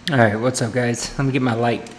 Alright, what's up, guys? Let me get my light.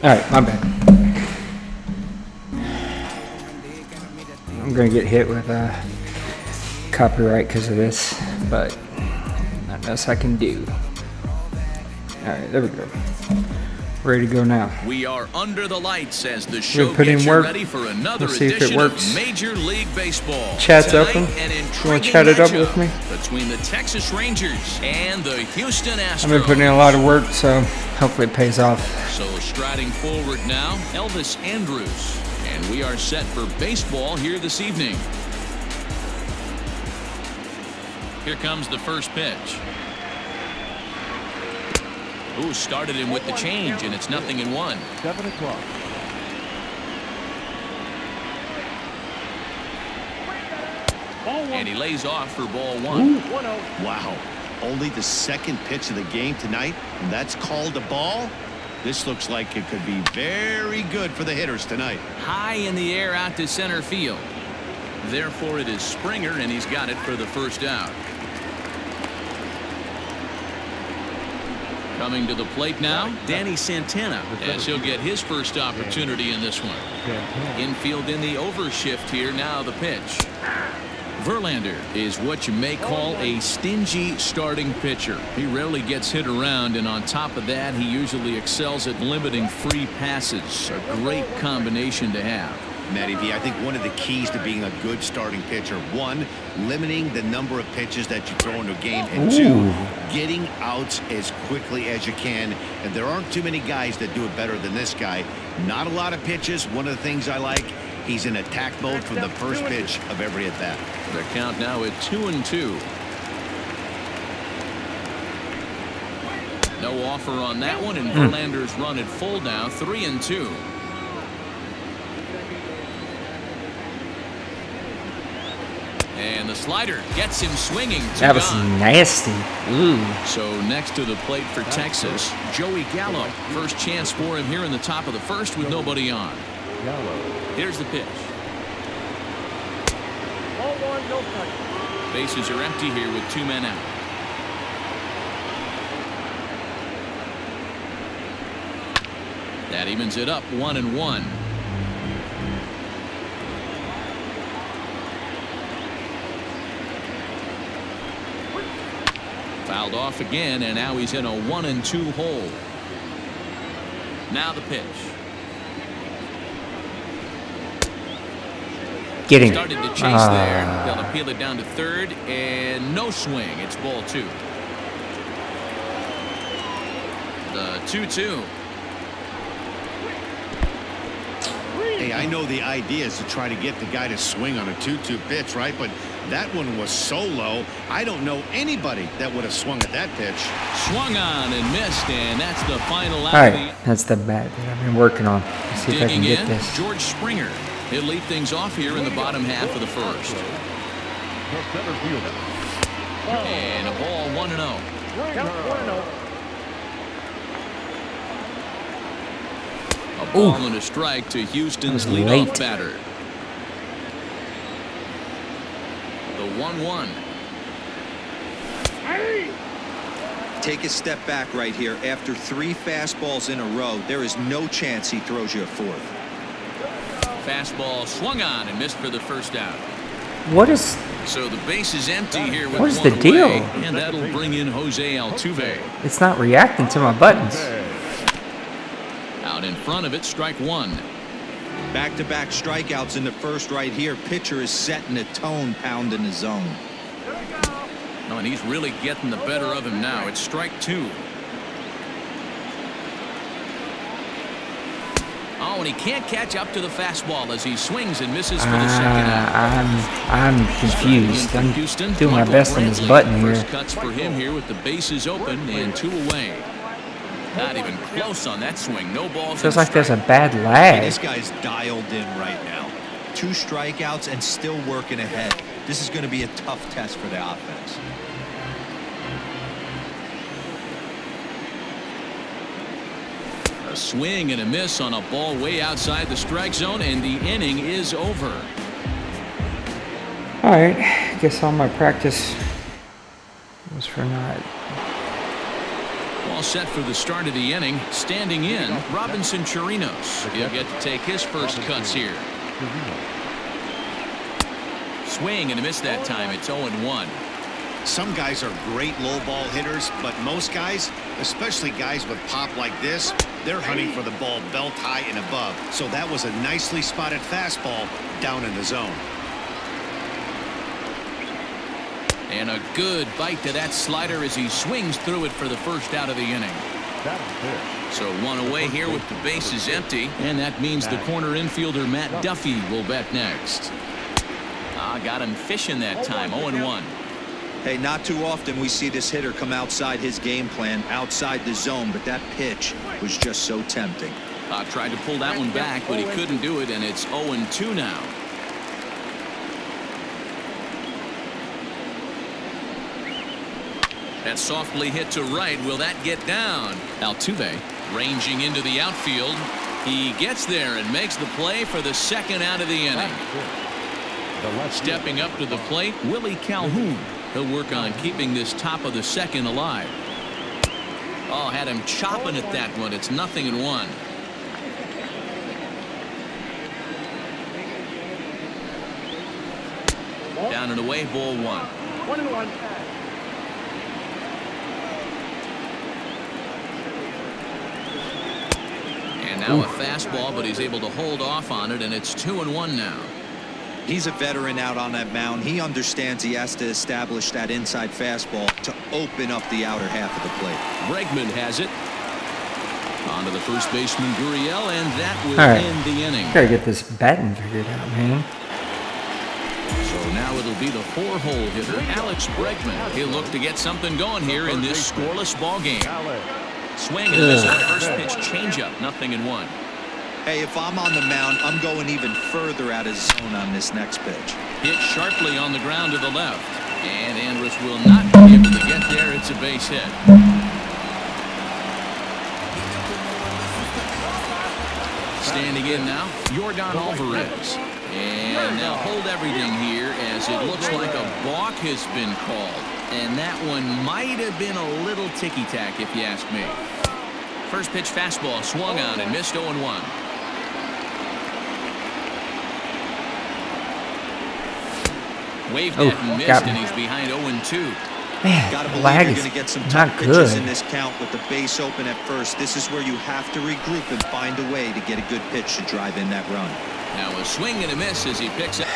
Alright, my bad. I'm gonna get hit with copyright because of this, but nothing else I can do. Alright, there we go. Ready to go now. We are under the lights as the show put in gets you work. ready for another Let's see if it edition works. of Major League Baseball. Chat's Tonight, open. An You want to chat it up intriguing with me? matchup between the Texas Rangers and the Houston Astros. I've been putting in a lot of work, so hopefully it pays off. So striding forward now, Elvis Andrews. And we are set for baseball here this evening. Here comes the first pitch. Ooh, started him with the change, and it's 0-1. 7 o'clock. And he lays off for ball 1. Ooh, 1-0. Wow. Only the second pitch of the game tonight, and that's called a ball. This looks like it could be very good for the hitters tonight. High in the air out to center field. Therefore, it is Springer, and he's got it for the first out. Coming to the plate now, Danny Santana, as he'll get his first opportunity in this one. Infield in the overshift here. Now the pitch. Verlander is what you may call a stingy starting pitcher. He rarely gets hit around, and on top of that, he usually excels at limiting free passes. A great combination to have. Matty V, I think one of the keys to being a good starting pitcher, one, limiting the number of pitches that you throw into a game, and two, getting outs as quickly as you can. And there aren't too many guys that do it better than this guy. Not a lot of pitches. One of the things I like, he's in attack mode from the first pitch of every at bat. The count now at 2-2. No offer on that one, and Verlander's run at full now, 3-2. And the slider gets him swinging. That was nasty. Ooh. So next to the plate for Texas, Joey Gallo. First chance for him here in the top of the first with nobody on. Here's the pitch. Ball 1, no strike. Bases are empty here with 2 men out. That evens it up, 1-1. Fouled off again, and now he's in a 1-2 hole. Now the pitch. Get him. Started to chase there. They'll appeal it down to third, and no swing. It's ball 2. The 2-2. Hey, I know the idea is to try to get the guy to swing on a 2-2 pitch, right? But that one was so low, I don't know anybody that would have swung at that pitch. Swung on and missed, and that's the final out. Alright, that's the bat that I've been working on. Let's see if I can Digging get in, this. George Springer. He'll lead things off here in the bottom half of the first. The center fielder. And a ball 1-0. Count 1-0. A ball and a strike to Houston's leadoff late. batter. The 1-1. Take a step back right here. After 3 fastballs in a row, there is no chance he throws you a 4th. Fastball swung on and missed for the first out. What is? So the base is empty here with What is one the deal? away, and that'll bring in Jose Altuve. It's not reacting to my buttons. Out in front of it, strike 1. Back-to-back strikeouts in the first right here. Pitcher is setting a tone, pounding the zone. No, and he's really getting the better of him now. It's strike 2. Oh, and he can't catch up to the fastball as he swings and misses for the second out. I'm confused. I'm Houston, doing my Michael best on this Brantley. button here. First cuts for him here with the bases open and 2 away. Not even close on that swing. No ball. Feels like there's a bad Hey, lag. this guy's dialed in right now. 2 strikeouts and still working ahead. This is going to be a tough test for the offense. A swing and a miss on a ball way outside the strike zone, and the inning is over. All right, guess all my practice was for naught. All set for the start of the inning. Standing in, Robinson Chirinos. He'll get to take his first cuts here. Swing and a miss that time. It's 0-1. Some guys are great low ball hitters, but most guys, especially guys with pop like this, they're hunting for the ball belt high and above. So that was a nicely spotted fastball down in the zone. And a good bite to that slider as he swings through it for the first out of the inning. So 1 away here with the bases empty, and that means the corner infielder Matt Duffy will bat next. Got him fishing that time. 0-1. Hey, not too often we see this hitter come outside his game plan, outside the zone, but that pitch was just so tempting. Tried to pull that one back, but he couldn't do it, and it's 0-2 now. That softly hit to right. Will that get down? Altuve ranging into the outfield. He gets there and makes the play for the second out of the inning. Stepping up to the plate, Willie Calhoun. He'll work on keeping this top of the second alive. Oh, had him chopping at that one. It's 0-1. Down and away, ball 1. 1-1. And now a fastball, but he's able to hold off on it, and it's 2-1 now. He's a veteran out on that mound. He understands he has to establish that inside fastball to open up the outer half of the plate. Bregman has it. On to the first baseman, Gurriel, and that will All right. end the inning. Gotta get this batting figured out, man. So now it'll be the 4-hole hitter, Alex Bregman. He'll look to get something going here in this scoreless ball game. Swing and a miss on the first pitch, changeup, 0-1. Hey, if I'm on the mound, I'm going even further out of zone on this next pitch. Hit sharply on the ground to the left. And Andrus will not be able to get there. It's a base hit. Standing in now, Yordan Alvarez. And now hold everything here as it looks like a balk has been called. And that one might have been a little ticky-tack if you ask me. First pitch fastball swung on and missed 0-1. Waved that and missed, and he's behind 0-2. Man, Gotta believe lag you're is going to get some not tough pitches good. in this count with the base open at first. This is where you have to regroup and find a way to get a good pitch to drive in that run. Now a swing and a miss as he picks up.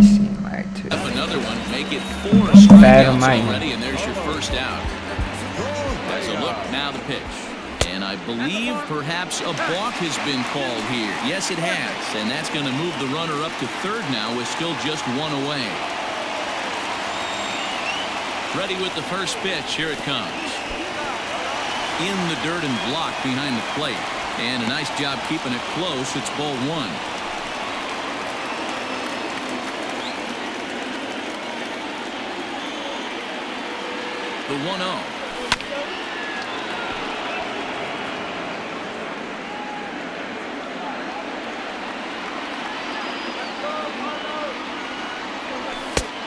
Seeing lag too. Up another one, make it 4 strikeouts mine. already, and there's your first out. As a look, now the pitch. And I believe perhaps a balk has been called here. Yes, it has. And that's going to move the runner up to third now with still just 1 away. Ready with the first pitch. Here it comes. in the dirt and blocked behind the plate. And a nice job keeping it close. It's ball one. The 1-0.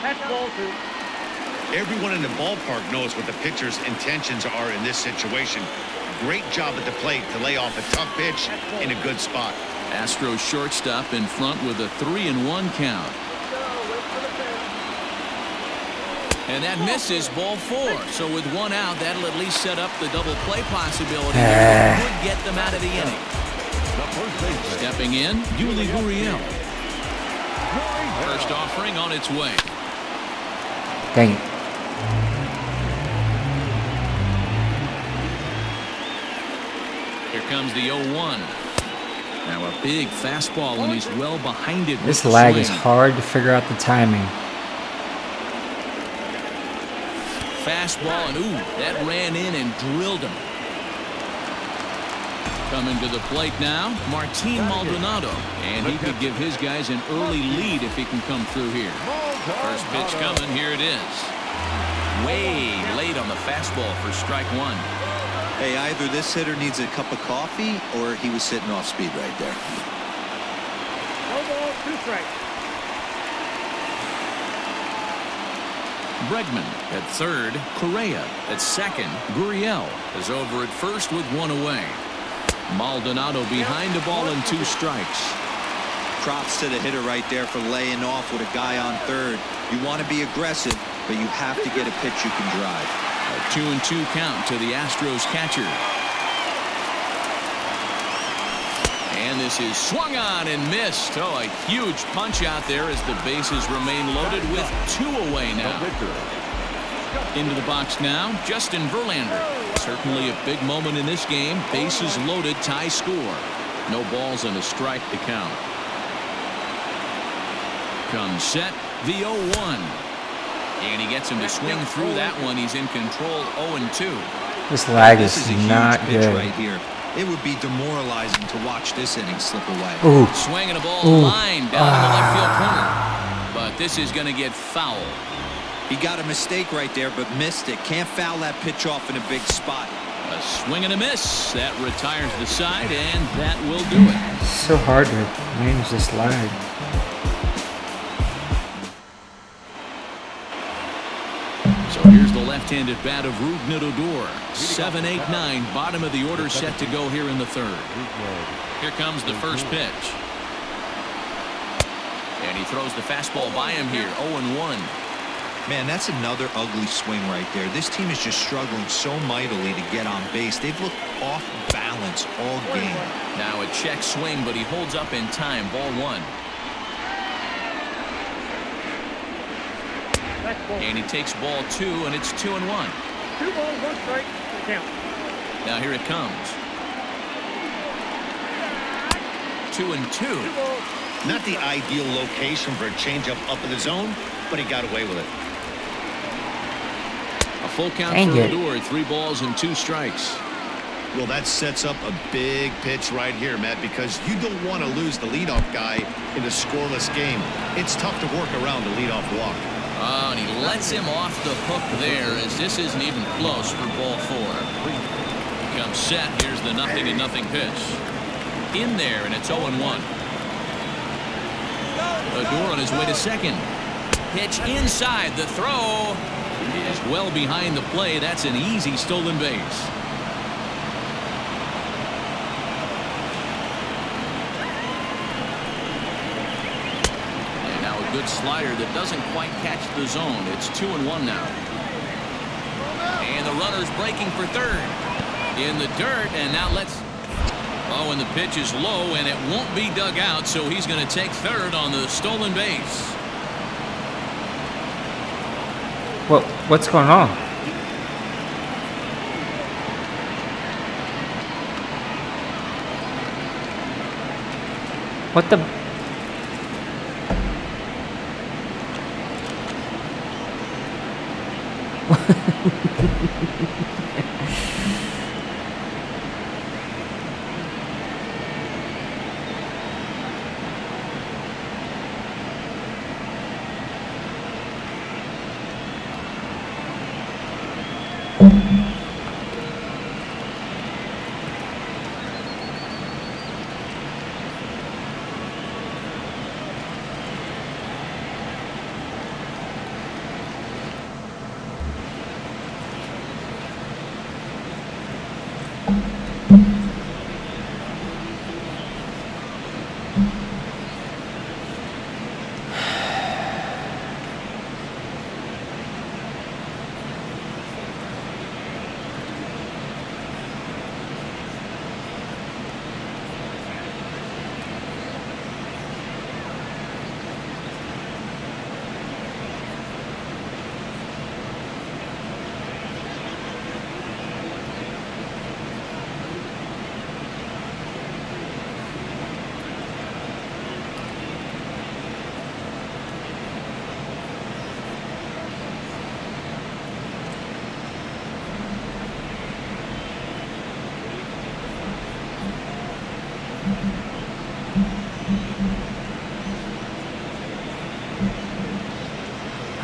That's ball two. Everyone in the ballpark knows what the pitcher's intentions are in this situation. Great job at the plate to lay off a tough pitch in a good spot. Astros shortstop in front with a 3-1 count. And that misses, ball four. So with one out, that'll at least set up the double play possibility. That would get them out of the inning. Stepping in, Yuli Gurriel. First offering on its way. Dang it. Here comes the 0-1. Now a big fastball, and he's well behind it. This lag is hard to figure out the timing. Fastball, and ooh, that ran in and drilled him. Coming to the plate now, Martin Maldonado. And he could give his guys an early lead if he can come through here. First pitch coming, here it is. Way late on the fastball for strike one. Hey, either this hitter needs a cup of coffee or he was sitting off speed right there. No ball, 2 strikes. Bregman at third, Correa at second. Gurriel is over at first with one away. Maldonado behind the ball and 2 strikes. Props to the hitter right there for laying off with a guy on third. You want to be aggressive, but you have to get a pitch you can drive. A 2-2 count to the Astros catcher. And this is swung on and missed. Oh, a huge punch out there as the bases remain loaded with 2 away now. Into the box now, Justin Verlander. Certainly a big moment in this game. Bases loaded, tie score. No balls and a strike to count. Comes set, the 0-1. And he gets him to swing through that one. He's in control, 0-2. This lag is a huge not pitch good. right here. It would be demoralizing to watch this inning slip away. Ooh. Swinging a ball Ooh. line down the left field corner. But this is going to get foul. He got a mistake right there, but missed it. Can't foul that pitch off in a big spot. A swing and a miss. That retires the side, and that will do it. It's so hard to manage this lag. So here's the left-handed bat of Rougned Odor. 7-8-9, bottom of the order set to go here in the third. Here comes the first pitch. And he throws the fastball by him here, 0-1. Man, that's another ugly swing right there. This team is just struggling so mightily to get on base. They've looked off balance all game. Now a check swing, but he holds up in time, ball one. And he takes ball 2, and it's 2-1. 2 balls, 1 strike, count. Now here it comes. 2-2. Not the ideal location for a changeup up in the zone, but he got away with it. A full count Dang for it. Odor, 3 balls and 2 strikes. Well, that sets up a big pitch right here, Matt, because you don't want to lose the leadoff guy in a scoreless game. It's tough to work around a leadoff walk. Oh, and he lets him off the hook there as this isn't even close for ball 4. Comes set. Here's the 0-0 pitch. In there, and it's 0-1. Odor on his way to second. Pitch inside. The throw is well behind the play. That's an easy stolen base. Good slider that doesn't quite catch the zone. It's 2-1 now. And the runner's breaking for third. In the dirt, and now let's... Oh, and the pitch is low, and it won't be dug out, so he's going to take third on the stolen base. What's going on? What the...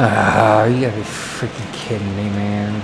Oh, you gotta be freaking kidding me, man.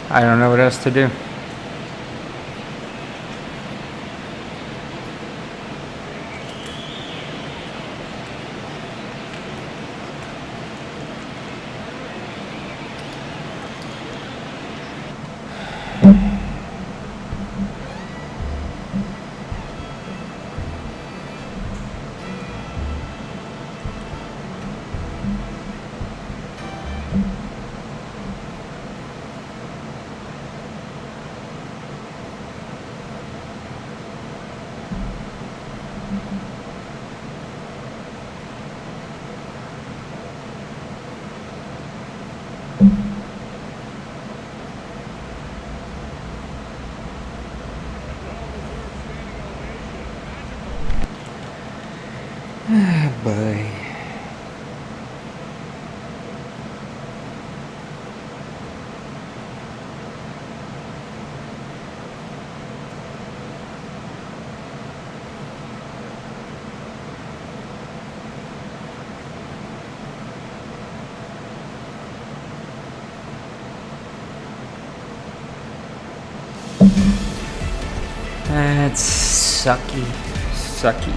I don't know what else to do. Ah, boy. That's sucky. Sucky.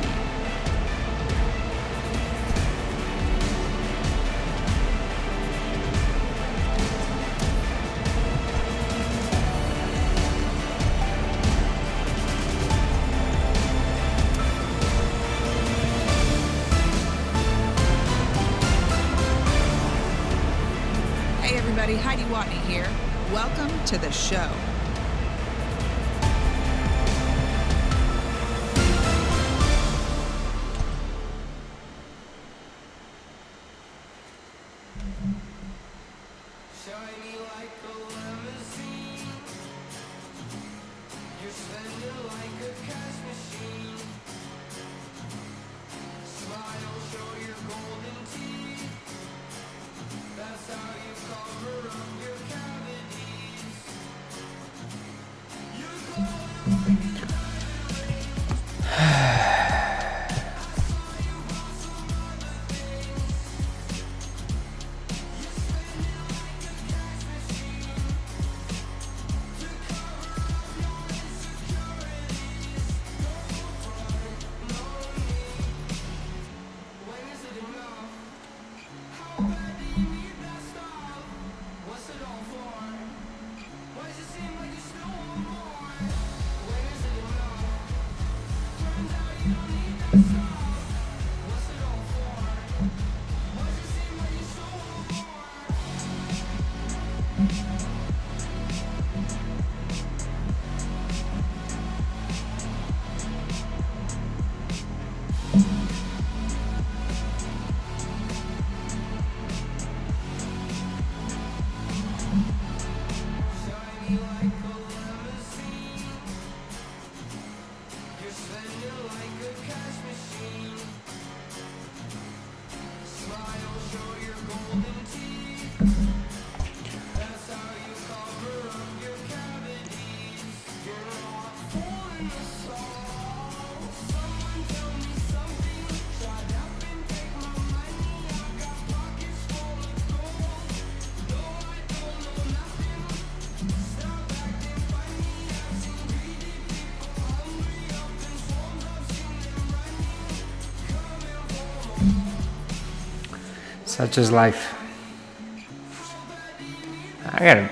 Hey everybody, Heidi Watney here. Welcome to the show. Such is life. I gotta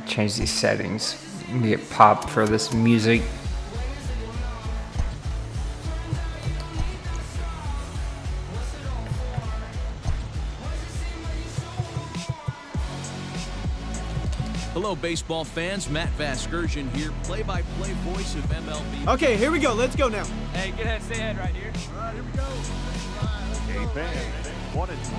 change these settings. Get pop for this music. Hello, baseball fans. Matt Vasgersian here, play-by-play voice of MLB. Okay, here we go. Let's go now. Hey, get ahead, stay ahead right here. All right, here we go. Game fan, 1 and 2.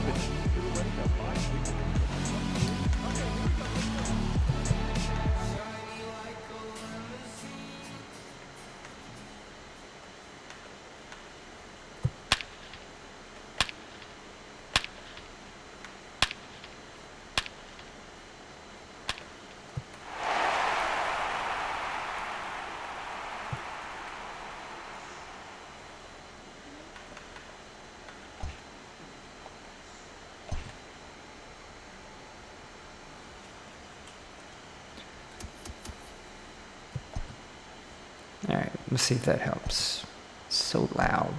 Alright, let's see if that helps. It's so loud.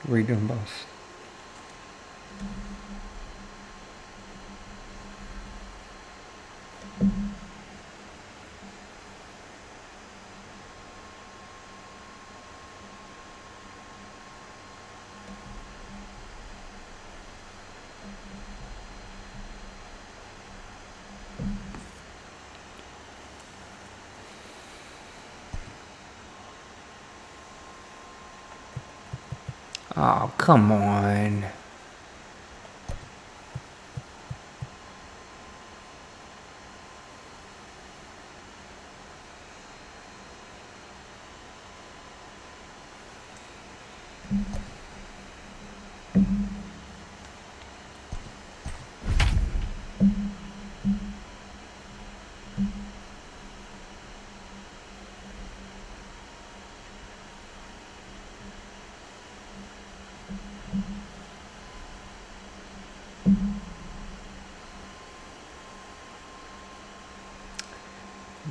What are you doing, boss? Oh, come on.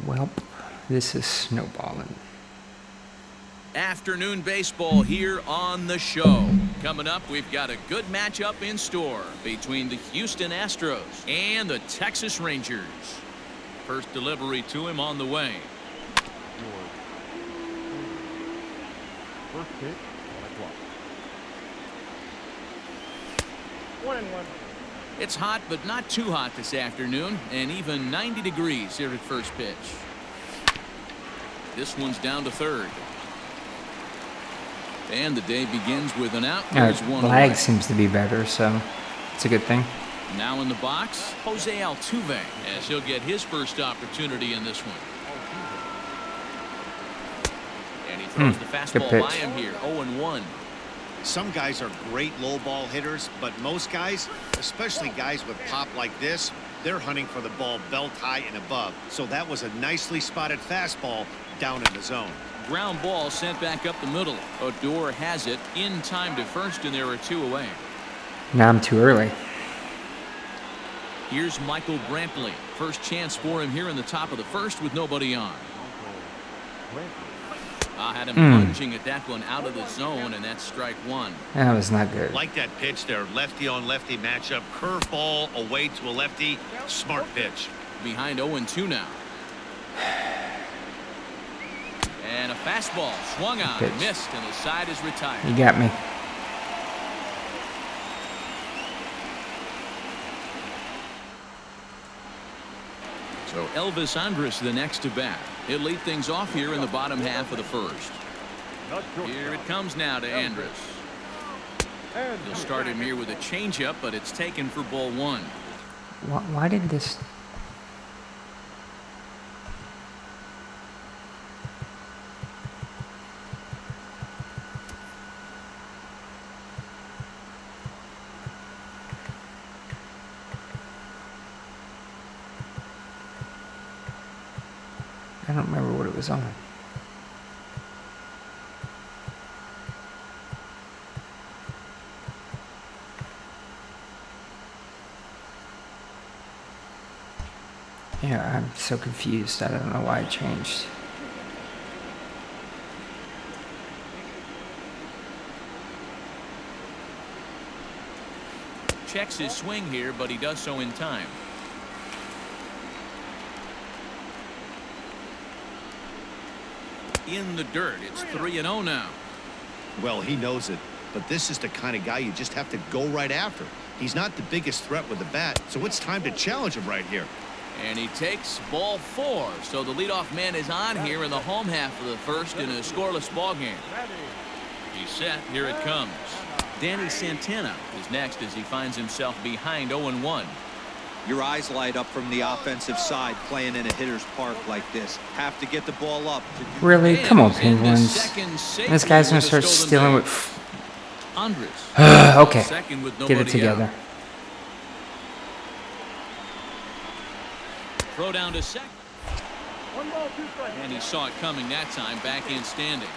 Well, this is snowballing. Afternoon baseball here on the show. Coming up, we've got a good matchup in store between the Houston Astros and the Texas Rangers. First delivery to him on the way. First pitch, 1 and 1. It's hot, but not too hot this afternoon, and even 90 degrees here at first pitch. This one's down to third. And the day begins with an out. Lag seems to be better, so it's a good thing. Now in the box, Jose Altuve, as he'll get his first opportunity in this one. And he throws the fastball by him here, 0-1. Some guys are great low ball hitters, but most guys, especially guys with pop like this, They're hunting for the ball belt high and above. So that was a nicely spotted fastball down in the zone. Ground ball sent back up the middle. Odor has it in time to first, and there are 2 away. Now I'm too early. Here's Michael Brantley. First chance for him here in the top of the first with nobody on. I had him plunging at that one out of the zone, and that's strike 1. That was not good. Like that pitch there, lefty on lefty matchup, curveball away to a lefty, smart pitch. Behind 0-2 now. And a fastball swung on, Pitch. missed, and the side is retired. You got me. So Elvis Andrus the next to bat. He'll lead things off here in the bottom half of the first. Here it comes now to Andrus. He'll start him here with a changeup, but it's taken for ball 1. Why did this? I don't remember what it was on. Yeah, I'm so confused. I don't know why it changed. Checks his swing here, but he does so in time. In the dirt. It's 3-0 now. Well, he knows it, but this is the kind of guy you just have to go right after. He's not the biggest threat with the bat, so it's time to challenge him right here. And he takes ball 4. So the leadoff man is on here in the home half of the first in a scoreless ball game. He's set. Here it comes. Danny Santana is next as he finds himself behind 0-1. Your eyes light up from the offensive side playing in a hitter's park like this. Have to get the ball up. Really? Come on, Penguins. This guy's gonna start stealing with. Andrus. Okay. Second with Get it nobody together. out. Throw down to second. 1 ball, 2 strikes. And he saw it coming that time. Back in standing.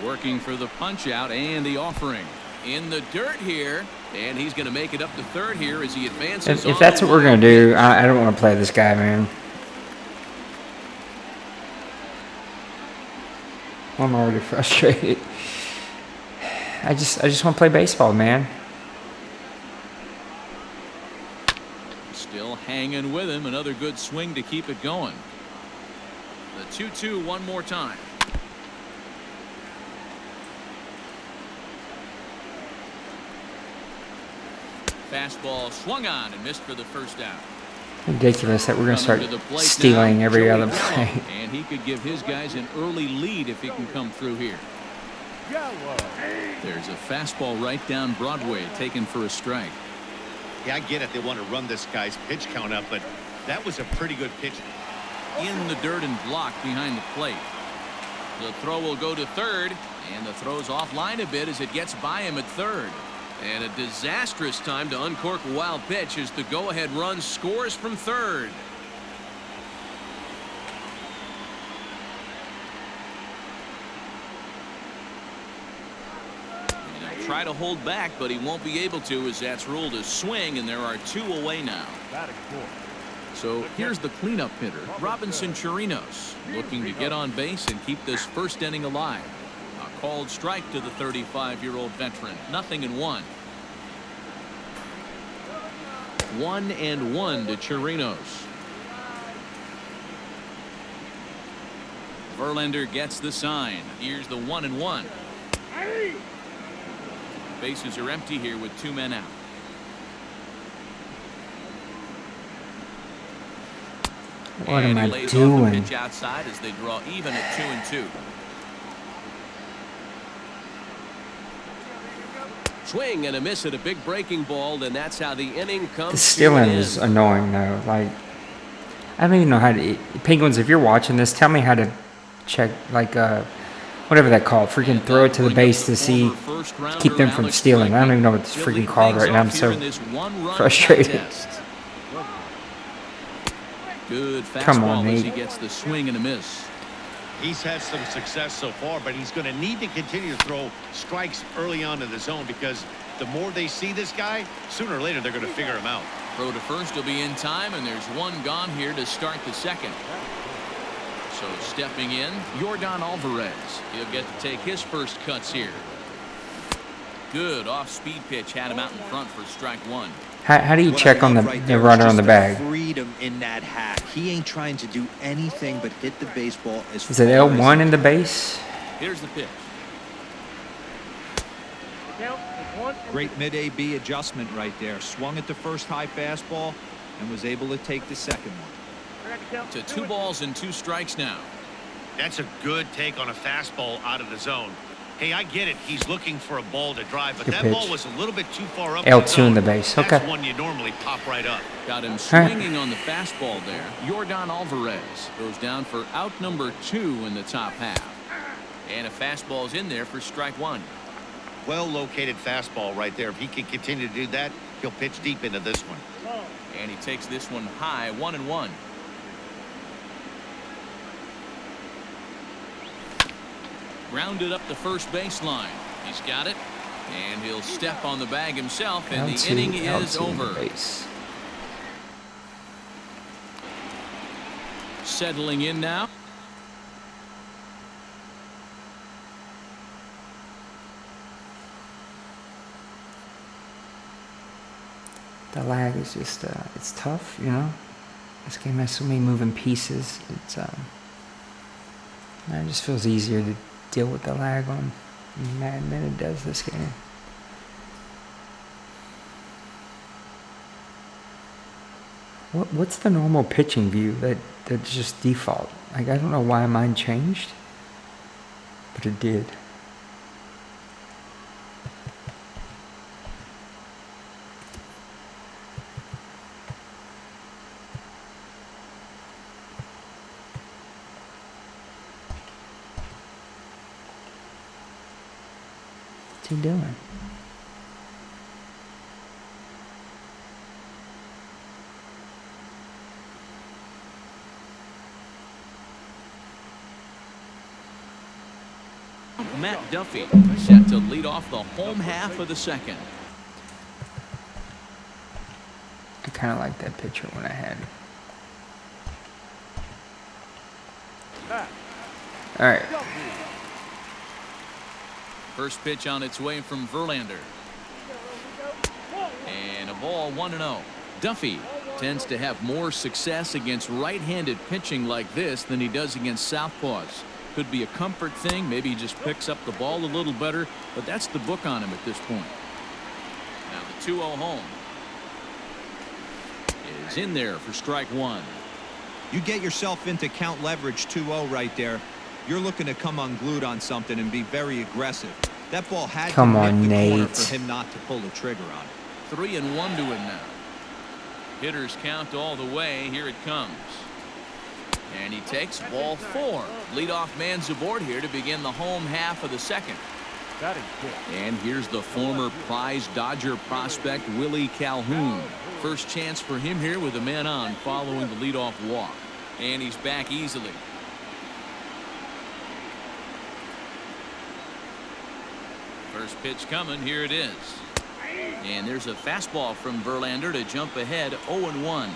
Working for the punch out and the offering. In the dirt here. And he's going to make it up to third here as he advances. If that's what we're gonna do, I don't want to play this guy, man. I'm already frustrated. I just want to play baseball, man. Still hanging with him. Another good swing to keep it going. The 2-2 one more time. Fastball swung on and missed for the first out. Ridiculous that we're gonna start stealing every other play. And he could give his guys an early lead if he can come through here. There's a fastball right down Broadway taken for a strike. Yeah, I get it. They want to run this guy's pitch count up, but that was a pretty good pitch. In the dirt and blocked behind the plate. The throw will go to third, and the throw's offline a bit as it gets by him at third. And a disastrous time to uncork a wild pitch as the go-ahead run scores from third. And he'll try to hold back, but he won't be able to as that's ruled a swing, and there are 2 away now. So here's the cleanup hitter, Robinson Chirinos, looking to get on base and keep this first inning alive. A called strike to the 35-year-old veteran. 0-1. 1-1 to Chirinos. Verlander gets the sign. Here's the 1-1. Bases are empty here with 2 men out. What am I lays off the doing? pitch outside as they draw even at 2-2. Swing and a miss at a big breaking ball, and that's how the inning comes. The stealing is annoying though. Like, I don't even know how to. Penguins, if you're watching this, tell me how to check, like, whatever that called. Freaking throw it to the base to see, keep them from stealing. I don't even know what this freaking called right now. I'm so frustrated. Good Come on, fastball as Nate. he gets the swing and a miss. He's had some success so far, but he's going to need to continue to throw strikes early on in the zone because the more they see this guy, sooner or later they're going to figure him out. Throw to first will be in time, and there's one gone here to start the second. So stepping in, Yordan Alvarez. He'll get to take his first cuts here. Good off-speed pitch had him out in front for strike one. How do you check on the runner on the bag? Freedom in that hack. He ain't trying to do anything but hit the baseball as far Is it L1 in the base? Here's the pitch. Count is 1 and Great mid-AB adjustment right there. Swung at the first high fastball and was able to take the second one. I got to count To 2 balls and 2 strikes now. That's a good take on a fastball out of the zone. Hey, I get it. He's looking for a ball to drive, but Good that pitch. ball was a little bit too far up. L2 in the base. Okay. That's one you normally pop right up. Got him swinging on the fastball there. Yordan Alvarez goes down for out number 2 in the top half. And a fastball's in there for strike one. Well-located fastball right there. If he can continue to do that, he'll pitch deep into this one. And he takes this one high, 1-1. Grounded up the first baseline. He's got it. And he'll step on the bag himself, and the inning is over. Settling in now. The lag is just, it's tough, you know. This game has so many moving pieces. It's, it just feels easier to deal with the lag on Madden than it does this game. What's the normal pitching view that's just default? Like, I don't know why mine changed, but it did. What's he doing? Matt Duffy set to lead off the home half of the second. I kind of like that picture when I had. All right. First pitch on its way from Verlander. And a ball 1-0. Duffy tends to have more success against right-handed pitching like this than he does against southpaws. Could be a comfort thing. Maybe he just picks up the ball a little better, but that's the book on him at this point. Now the 2-0 home is in there for strike one. You get yourself into count leverage 2-0 right there. You're looking to come unglued on something and be very aggressive. That ball had Come to on, hit the corner Nate. for him not to pull the trigger on it. 3-1 to him now. Hitters count all the way. Here it comes. And he takes ball 4. Leadoff man's aboard here to begin the home half of the second. That is good. And here's the former prize Dodger prospect Willie Calhoun. First chance for him here with a man on following the leadoff walk. And he's back easily. First pitch coming. Here it is. And there's a fastball from Verlander to jump ahead 0-1.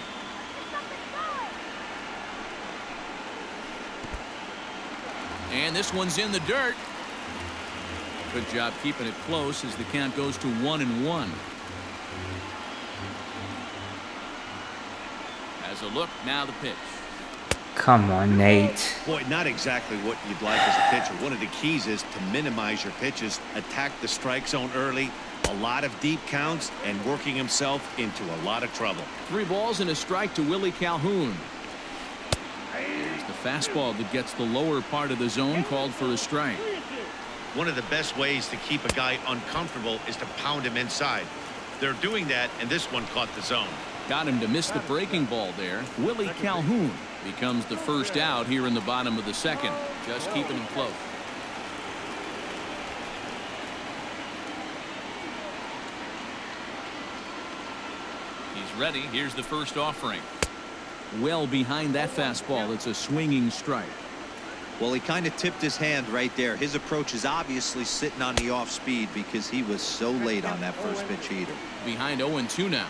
And this one's in the dirt. Good job keeping it close as the count goes to 1-1. As a look, now the pitch. Come on, Nate. Boy, not exactly what you'd like as a pitcher. One of the keys is to minimize your pitches, attack the strike zone early, a lot of deep counts, and working himself into a lot of trouble. 3 balls and a strike to Willie Calhoun. Here's the fastball that gets the lower part of the zone, called for a strike. One of the best ways to keep a guy uncomfortable is to pound him inside. They're doing that, and this one caught the zone. Got him to miss the breaking ball there. Willie Calhoun becomes the first out here in the bottom of the second. Just keeping him close. He's ready. Here's the first offering. Well behind that fastball. It's a swinging strike. Well, he kind of tipped his hand right there. His approach is obviously sitting on the off speed because he was so late on that first pitch heater. Behind 0-2 now.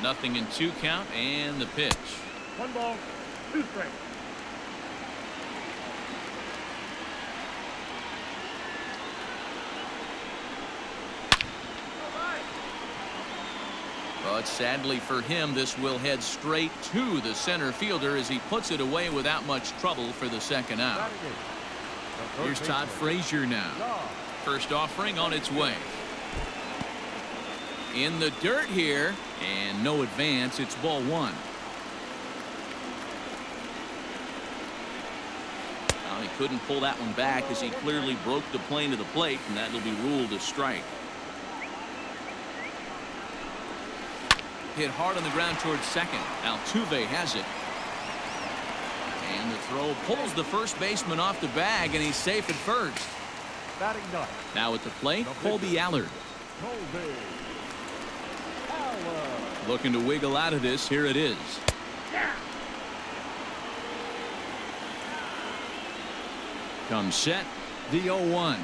0-2 count and the pitch. 1 ball, 2 strikes. But sadly for him, this will head straight to the center fielder as he puts it away without much trouble for the second out. Here's Todd Frazier now. First offering on its way. In the dirt here, and no advance. It's ball 1. Well, he couldn't pull that one back as he clearly broke the plane to the plate, and that'll be ruled a strike. Hit hard on the ground towards second. Altuve has it. And the throw pulls the first baseman off the bag, and he's safe at first. Batting ninth. Now at the plate, Colby Allard. Colby. Looking to wiggle out of this. Here it is. Comes set. The 0-1.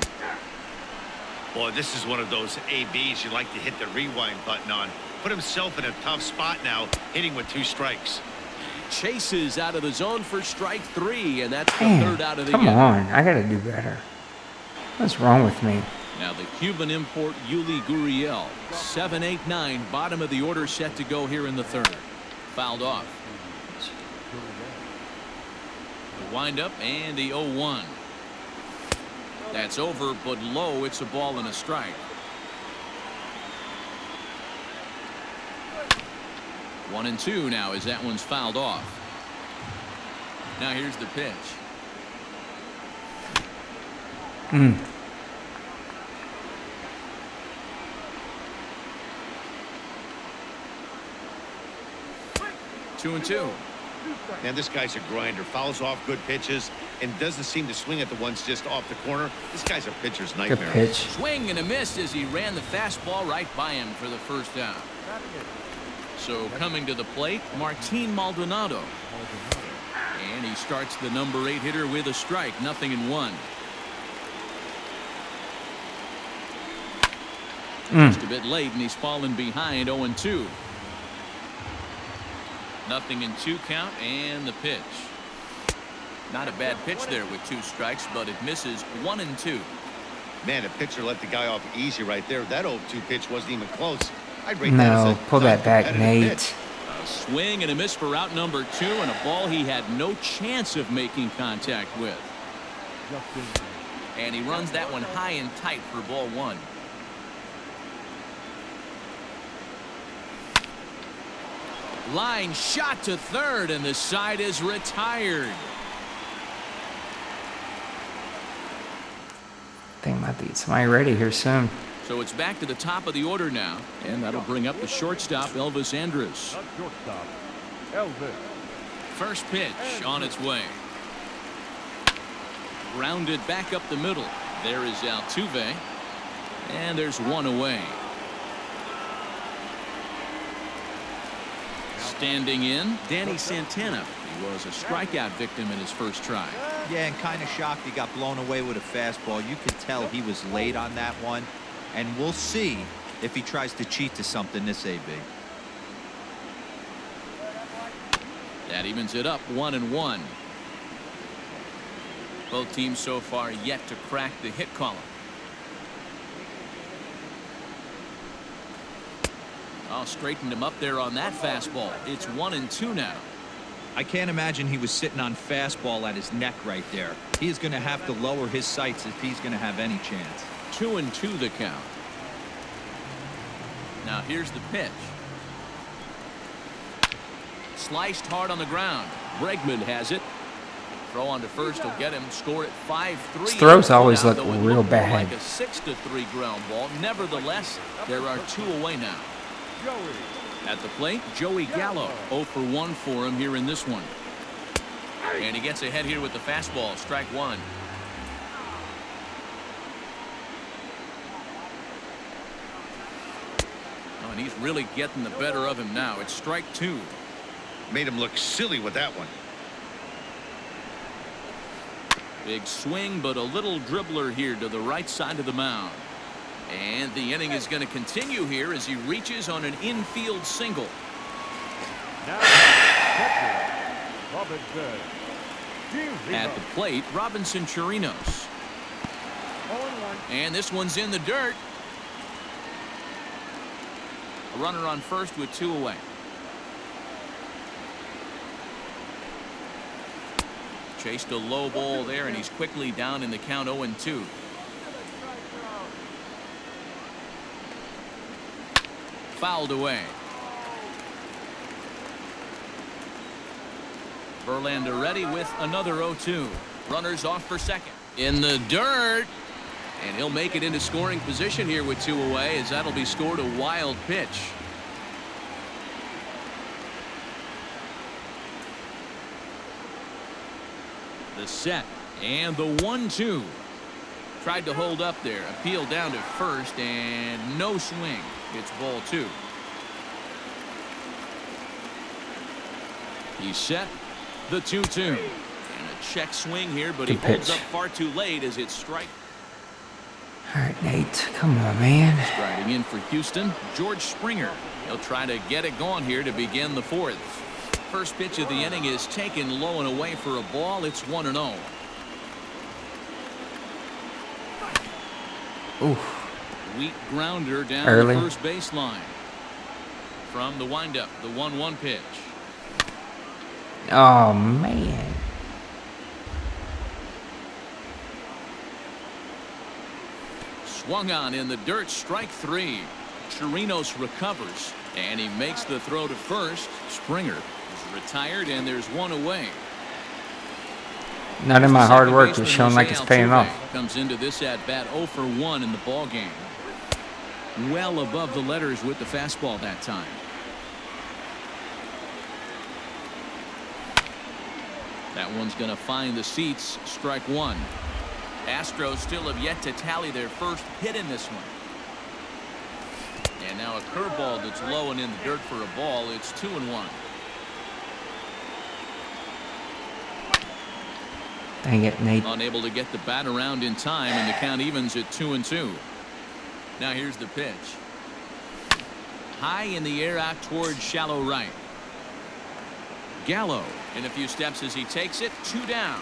Boy, this is one of those ABs you like to hit the rewind button on. Put himself in a tough spot now, hitting with 2 strikes. Chases out of the zone for strike 3, and that's the third out of the Come inning. on, I gotta do better. What's wrong with me? Now the Cuban import Yuli Gurriel. 7-8-9, bottom of the order, set to go here in the third. Fouled off. The windup and the 0-1. That's over, but low. It's a ball and a strike. 1-2 now as that one's fouled off. Now here's the pitch. Mm. Two and two. Man, this guy's a grinder. Fouls off good pitches and doesn't seem to swing at the ones just off the corner. This guy's a pitcher's Good nightmare. pitch. Swing and a miss as he ran the fastball right by him for the first down. So coming to the plate, Martin Maldonado. And he starts the number 8 hitter with a strike. 0-1. Just a bit late, and he's fallen behind. 0-2. 0-2 count and the pitch. Not a bad pitch there with 2 strikes, but it misses. 1-2. Man, a pitcher let the guy off easy right there. That 0-2 pitch wasn't even close. I'd rate No, that as a pull that back, non-competitive Nate. pitch. A swing and a miss for out number 2, and a ball he had no chance of making contact with. And he runs that one high and tight for ball 1. Line shot to third, and the side is retired. Think about these. Somebody ready here soon. So it's back to the top of the order now, and that'll bring up the shortstop, Elvis Andrus. Not shortstop. Elvis. First pitch on its way. Grounded back up the middle. There is Altuve, and there's one away. Standing in, Danny Santana. He was a strikeout victim in his first try. Yeah, and kind of shocked he got blown away with a fastball. You could tell he was late on that one. And we'll see if he tries to cheat to something this AB. That evens it up 1-1. Both teams so far yet to crack the hit column. Oh, straightened him up there on that fastball. It's 1-2 now. I can't imagine he was sitting on fastball at his neck right there. He is going to have to lower his sights if he's going to have any chance. 2-2 the count. Now here's the pitch. Sliced hard on the ground. Bregman has it. Throw on to first will get him. Score at 5-3. His throws always Now, look though, it real looked more bad. like a 6-3 ground ball. Nevertheless, there are 2 away now. Joey. At the plate, Joey Gallo. 0 for 1 for him here in this one. And he gets ahead here with the fastball. Strike 1. Oh, and he's really getting the better of him now. It's strike 2. Made him look silly with that one. Big swing, but a little dribbler here to the right side of the mound. And the inning is going to continue here as he reaches on an infield single. Now, catcher, Robinson. At the plate, Robinson Chirinos. 0-1. And this one's in the dirt. A runner on first with 2 away. Chased a low ball there, and he's quickly down in the count 0-2. Fouled away. Verlander ready with another 0-2. Runners off for second. In the dirt. And he'll make it into scoring position here with 2 away, as that'll be scored a wild pitch. The set and the 1-2. Tried to hold up there. Appeal down to first and no swing. It's ball 2. He's set. The 2-2. And a check swing here, but he holds up far too late as it's strike. All right, Nate. Come on, man. Striding in for Houston, George Springer. He'll try to get it going here to begin the 4th. First pitch of the inning is taken low and away for a ball. It's 1-0. Oof. Weak grounder down early. the first baseline. From the windup, the 1-1 pitch. Oh, man. Swung on in the dirt, strike 3. Chirinos recovers, and he makes the throw to first. Springer is retired, and there's 1 away. None of my hard work is showing like it's paying off. Comes into this at bat 0 for 1 in the ball game. Well above the letters with the fastball that time. That one's going to find the seats. Strike 1. Astros still have yet to tally their first hit in this one. And now a curveball that's low and in the dirt for a ball. It's 2-1. Dang it, Nate. Unable to get the bat around in time, and the count evens at 2-2. Now here's the pitch. High in the air out towards shallow right. Gallo in a few steps as he takes it. 2 down.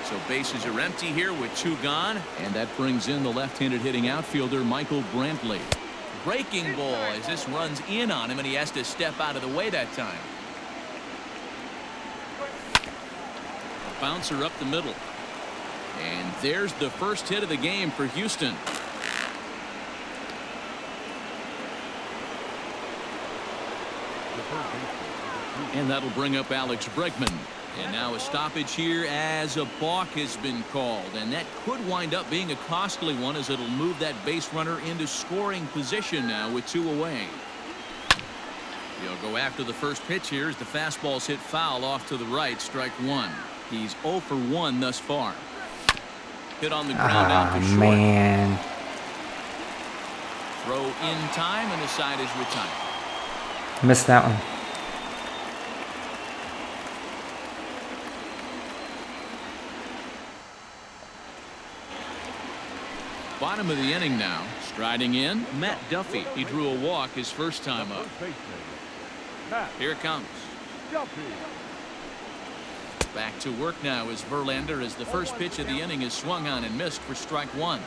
So bases are empty here with 2 gone, and that brings in the left-handed hitting outfielder Michael Brantley. Breaking ball as this runs in on him, and he has to step out of the way that time. A bouncer up the middle. And there's the first hit of the game for Houston. And that'll bring up Alex Bregman. And now a stoppage here as a balk has been called. And that could wind up being a costly one, as it'll move that base runner into scoring position now with 2 away. He'll go after the first pitch here as the fastball's hit foul off to the right. Strike 1. He's 0 for 1 thus far. Hit on the ground out to short. Man. Throw in time, and the side is retired. Missed that one. Bottom of the inning now. Striding in, Matt Duffy. He drew a walk his first time up. Here it comes. Back to work now is Verlander, as the first pitch of the inning is swung on and missed for strike 1.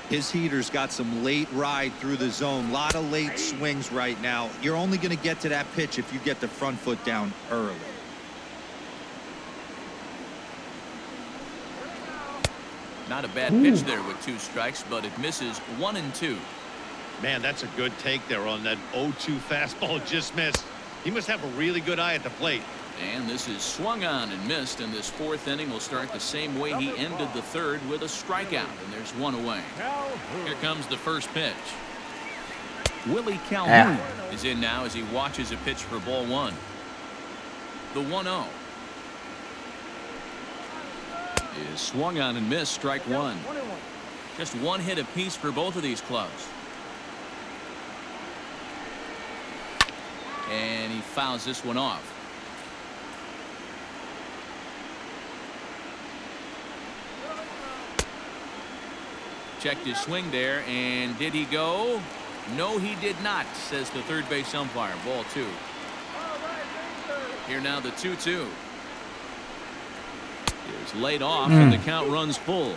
His heater's got some late ride through the zone. A lot of late swings right now. You're only going to get to that pitch if you get the front foot down early. Not a bad pitch there with 2 strikes, but it misses 1 and 2. Man, that's a good take there on that 0-2 fastball. Just missed. He must have a really good eye at the plate. And this is swung on and missed, and this 4th inning will start the same way he ended the 3rd, with a strikeout, and there's 1 away. Here comes the first pitch. Willie Calhoun is in now as he watches a pitch for ball 1. The 1-0 is swung on and missed. Strike 1. Just 1 hit apiece for both of these clubs. and he fouls this one off. Checked his swing there, and did he go? No, he did not, says the third base umpire. Ball 2. Here now the 2-2. Is laid off, and the count runs full.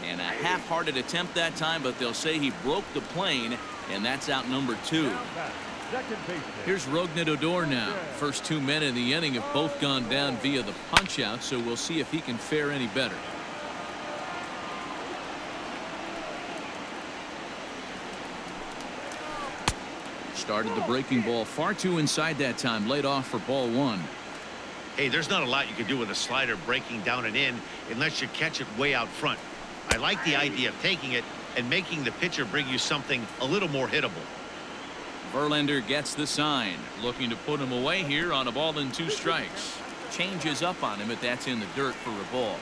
And a half-hearted attempt that time, but they'll say he broke the plane, and that's out number 2. Here's Rougned Odor now. First 2 men in the inning have both gone down via the punch-out, so we'll see if he can fare any better. Started the breaking ball far too inside that time. Laid off for ball 1. Hey, there's not a lot you can do with a slider breaking down and in unless you catch it way out front. I like the idea of taking it and making the pitcher bring you something a little more hittable. Verlander gets the sign, looking to put him away here on a ball and 2 strikes. Changes up on him, but that's in the dirt for a ball.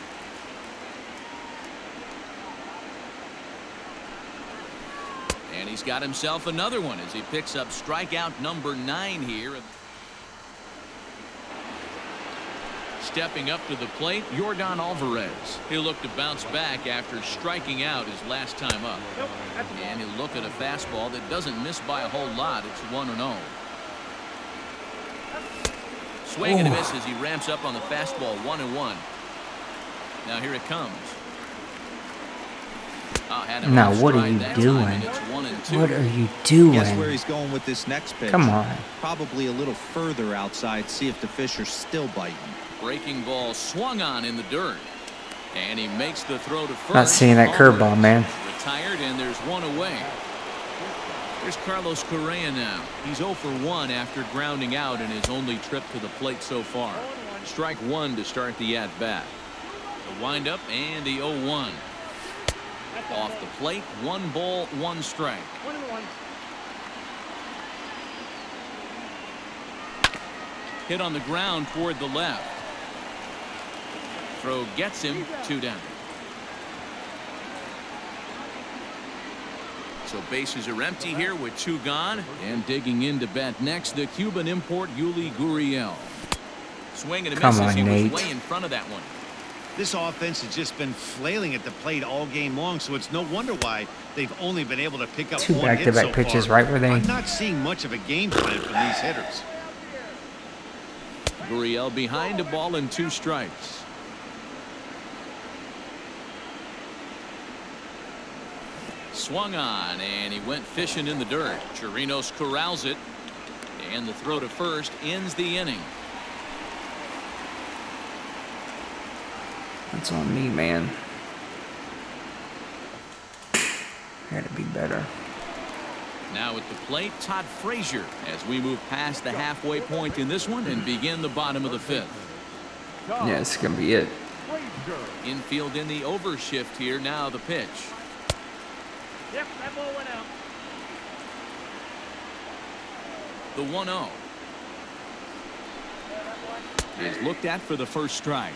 And he's got himself another one as he picks up strikeout number 9 here. Stepping up to the plate, Yordan Alvarez. He'll look to bounce back after striking out his last time up. And he'll look at a fastball that doesn't miss by a whole lot. It's 1-0. Swing and a miss as he ramps up on the fastball. 1-1. Now here it comes. Now what are you doing? What are you doing? Guess where he's going with this next pitch. Come on. Probably a little further outside. See if the fish are still biting. Breaking ball swung on in the dirt. And he makes the throw to first. Not seeing that curveball, man. Retired, and there's one away. Here's Carlos Correa now. He's 0 for 1 after grounding out in his only trip to the plate so far. Strike 1 to start the at-bat. The windup and the 0-1. Off the plate, 1 ball, 1 strike. 1-1. Hit on the ground toward the left. Throw gets him 2 down. So bases are empty here with 2 gone. And digging in to bat next, the Cuban import Yuli Gurriel. Swing and a miss as he was way in front of that one. This offense has just been flailing at the plate all game long, so it's no wonder why they've only been able to pick up 2 1 hit back-to-back so pitches far. right where they. I'm not seeing much of a game plan from these hitters. Gurriel behind a ball and 2 strikes. Swung on, and he went fishing in the dirt. Chirinos corrals it, and the throw to first ends the inning. That's on me, man. Gotta be better. Now at the plate, Todd Frazier, as we move past the halfway point in this one and begin the bottom of the 5th. Yeah, it's gonna be it. Infield in the overshift here. Now the pitch. Yep, that ball went out. The 1-0 is looked at for the first strike.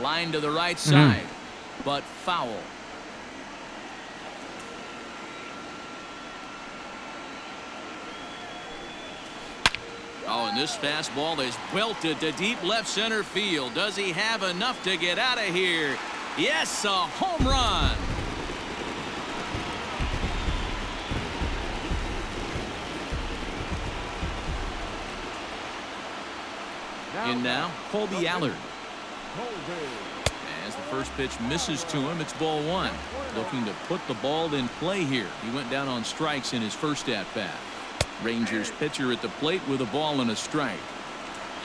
Line to the right side, but foul. Oh, and this fastball is belted to deep left center field. Does he have enough to get out of here? Yes, a home run. In now, Colby Allard. As the first pitch misses to him, it's ball 1. Looking to put the ball in play here. He went down on strikes in his first at-bat. Rangers pitcher at the plate with a ball and a strike.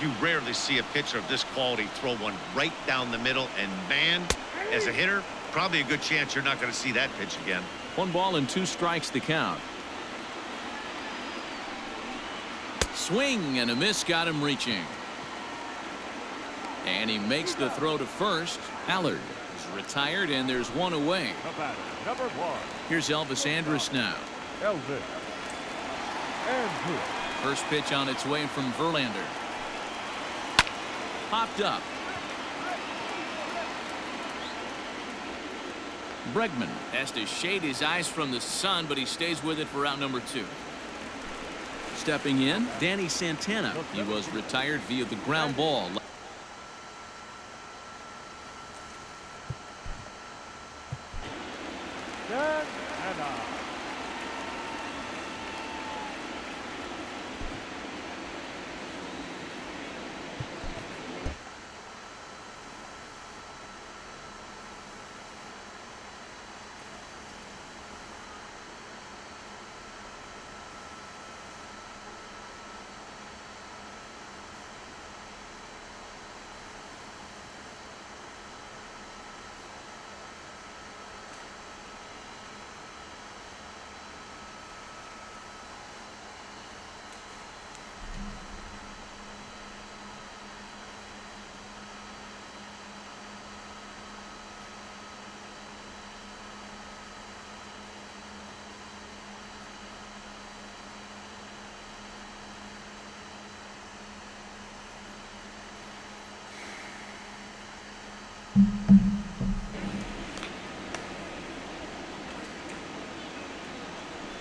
You rarely see a pitcher of this quality throw one right down the middle, and man, as a hitter, probably a good chance you're not going to see that pitch again. 1 ball and 2 strikes to count. Swing and a miss got him reaching. And he makes the throw to first. Allard is retired, and there's 1 away. Number 1. Here's Elvis Andrus now. Elvis Andrus. First pitch on its way from Verlander. popped up. Bregman has to shade his eyes from the sun, but he stays with it for out number 2. Stepping in, Danny Santana. He was retired via the ground ball. Santana.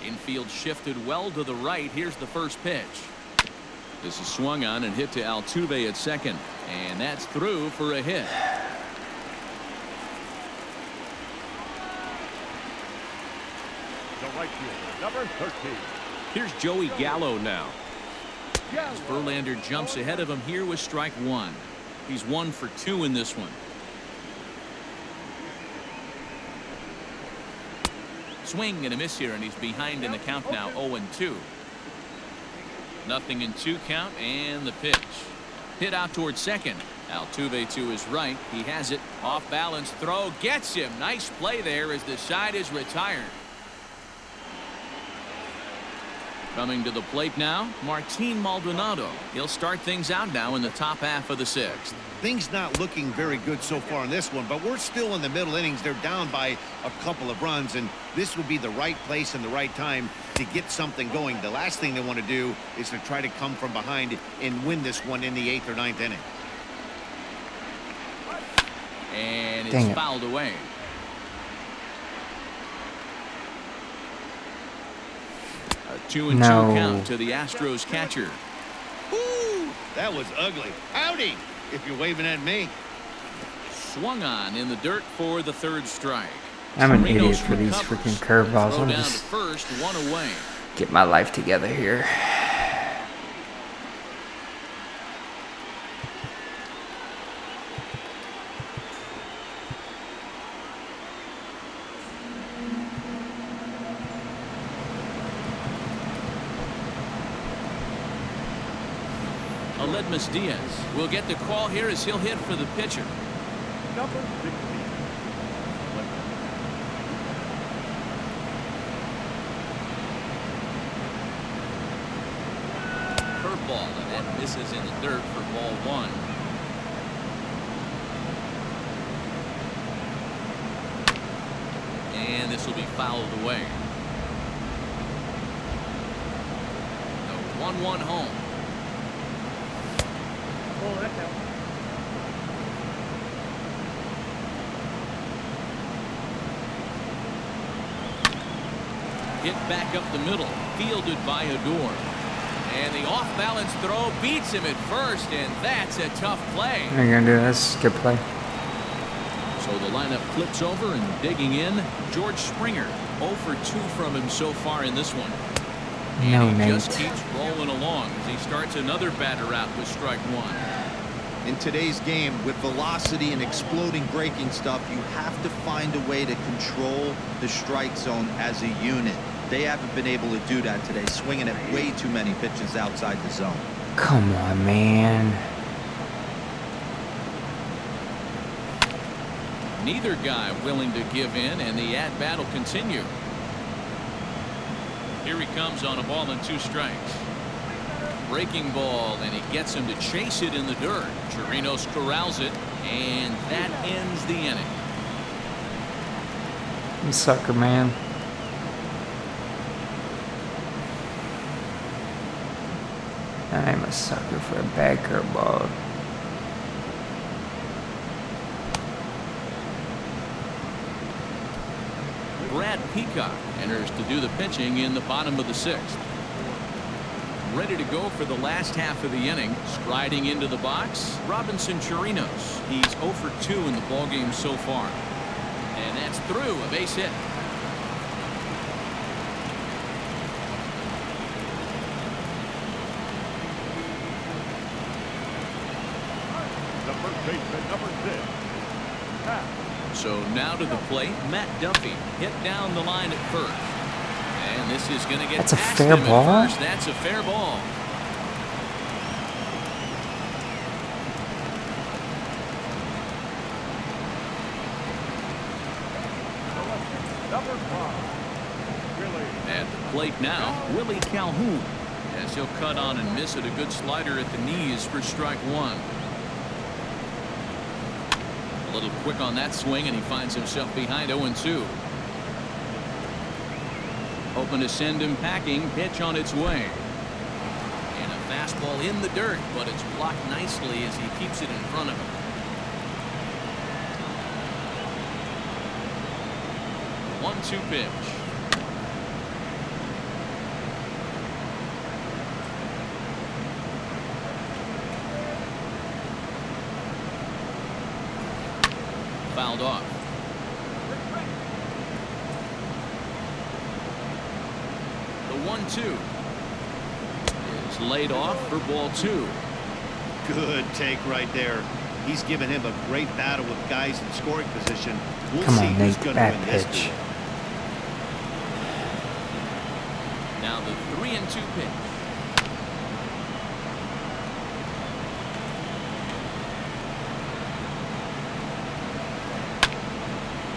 Infield shifted well to the right. Here's the first pitch. This is swung on and hit to Altuve at second, and that's through for a hit. The right fielder, number 13. Here's Joey Gallo now. As Verlander jumps ahead of him here with strike 1. He's 1 for 2 in this one. Swing and a miss here, and he's behind in the count now, 0-2. Nothing in 2 count, and the pitch. Hit out towards second. Altuve to his right. He has it. Off balance throw. Gets him. Nice play there as the side is retired. Coming to the plate now, Martin Maldonado. He'll start things out now in the top half of the 6th. Things not looking very good so far in this one, but we're still in the middle innings. They're down by a couple of runs, and this would be the right place and the right time to get something going. The last thing they want to do is to try to come from behind and win this one in the 8th or 9th inning. And it's fouled away. A 2-2 count to the Astros catcher. Woo! That was ugly. Howdy, if you're waving at me. Swung on in the dirt for the 3rd strike. I'm an idiot for these freaking curveballs. I'm down to just first, 1 away. get my life together here. Aledmus Diaz will get the call here as he'll hit for the pitcher. Number 16. Curveball, and that misses in the dirt for ball 1. And this will be fouled away. The 1-1 home. Oh, that's out. Hit back up the middle, fielded by Odor. And the off-balance throw beats him at first, and that's a tough play. What are you gonna do? That's a good play. So the lineup flips over, and digging in, George Springer. 0 for 2 from him so far in this one. No, and he Nate. just keeps rolling along as he starts another batter out with strike 1. In today's game, with velocity and exploding breaking stuff, you have to find a way to control the strike zone as a unit. They haven't been able to do that today, swinging at way too many pitches outside the zone. Come on, man. Neither guy willing to give in, and the at-bat will continue. Here he comes on a ball and 2 strikes. Breaking ball, and he gets him to chase it in the dirt. Chirinos corrals it, and that ends the inning. You sucker, man. I'm a sucker for a bad curveball. Brad Peacock enters to do the pitching in the bottom of the 6th. Ready to go for the last half of the inning. Striding into the box, Robinson Chirinos. He's 0 for 2 in the ballgame so far. And that's through, a base hit. The first baseman, number 6. Pat. So now to the plate, Matt Duffy hit down the line at first. And this is going to get That's a past fair him at ball? first. That's a fair ball. Number 5. Willie. At the plate now, Willie Calhoun. As he'll cut on and miss it, a good slider at the knees for strike 1. A little quick on that swing, and he finds himself behind 0-2. Hoping to send him packing. Pitch on its way. And a fastball in the dirt, but it's blocked nicely as he keeps it in front of him. 1-2 pitch. Fouled off. The 1-2 is laid off for ball 2. Good take right there. He's given him a great battle with guys in scoring position. We'll Come see on, who's Nate, going to bad win this pitch. duel. Now the 3-2 pitch.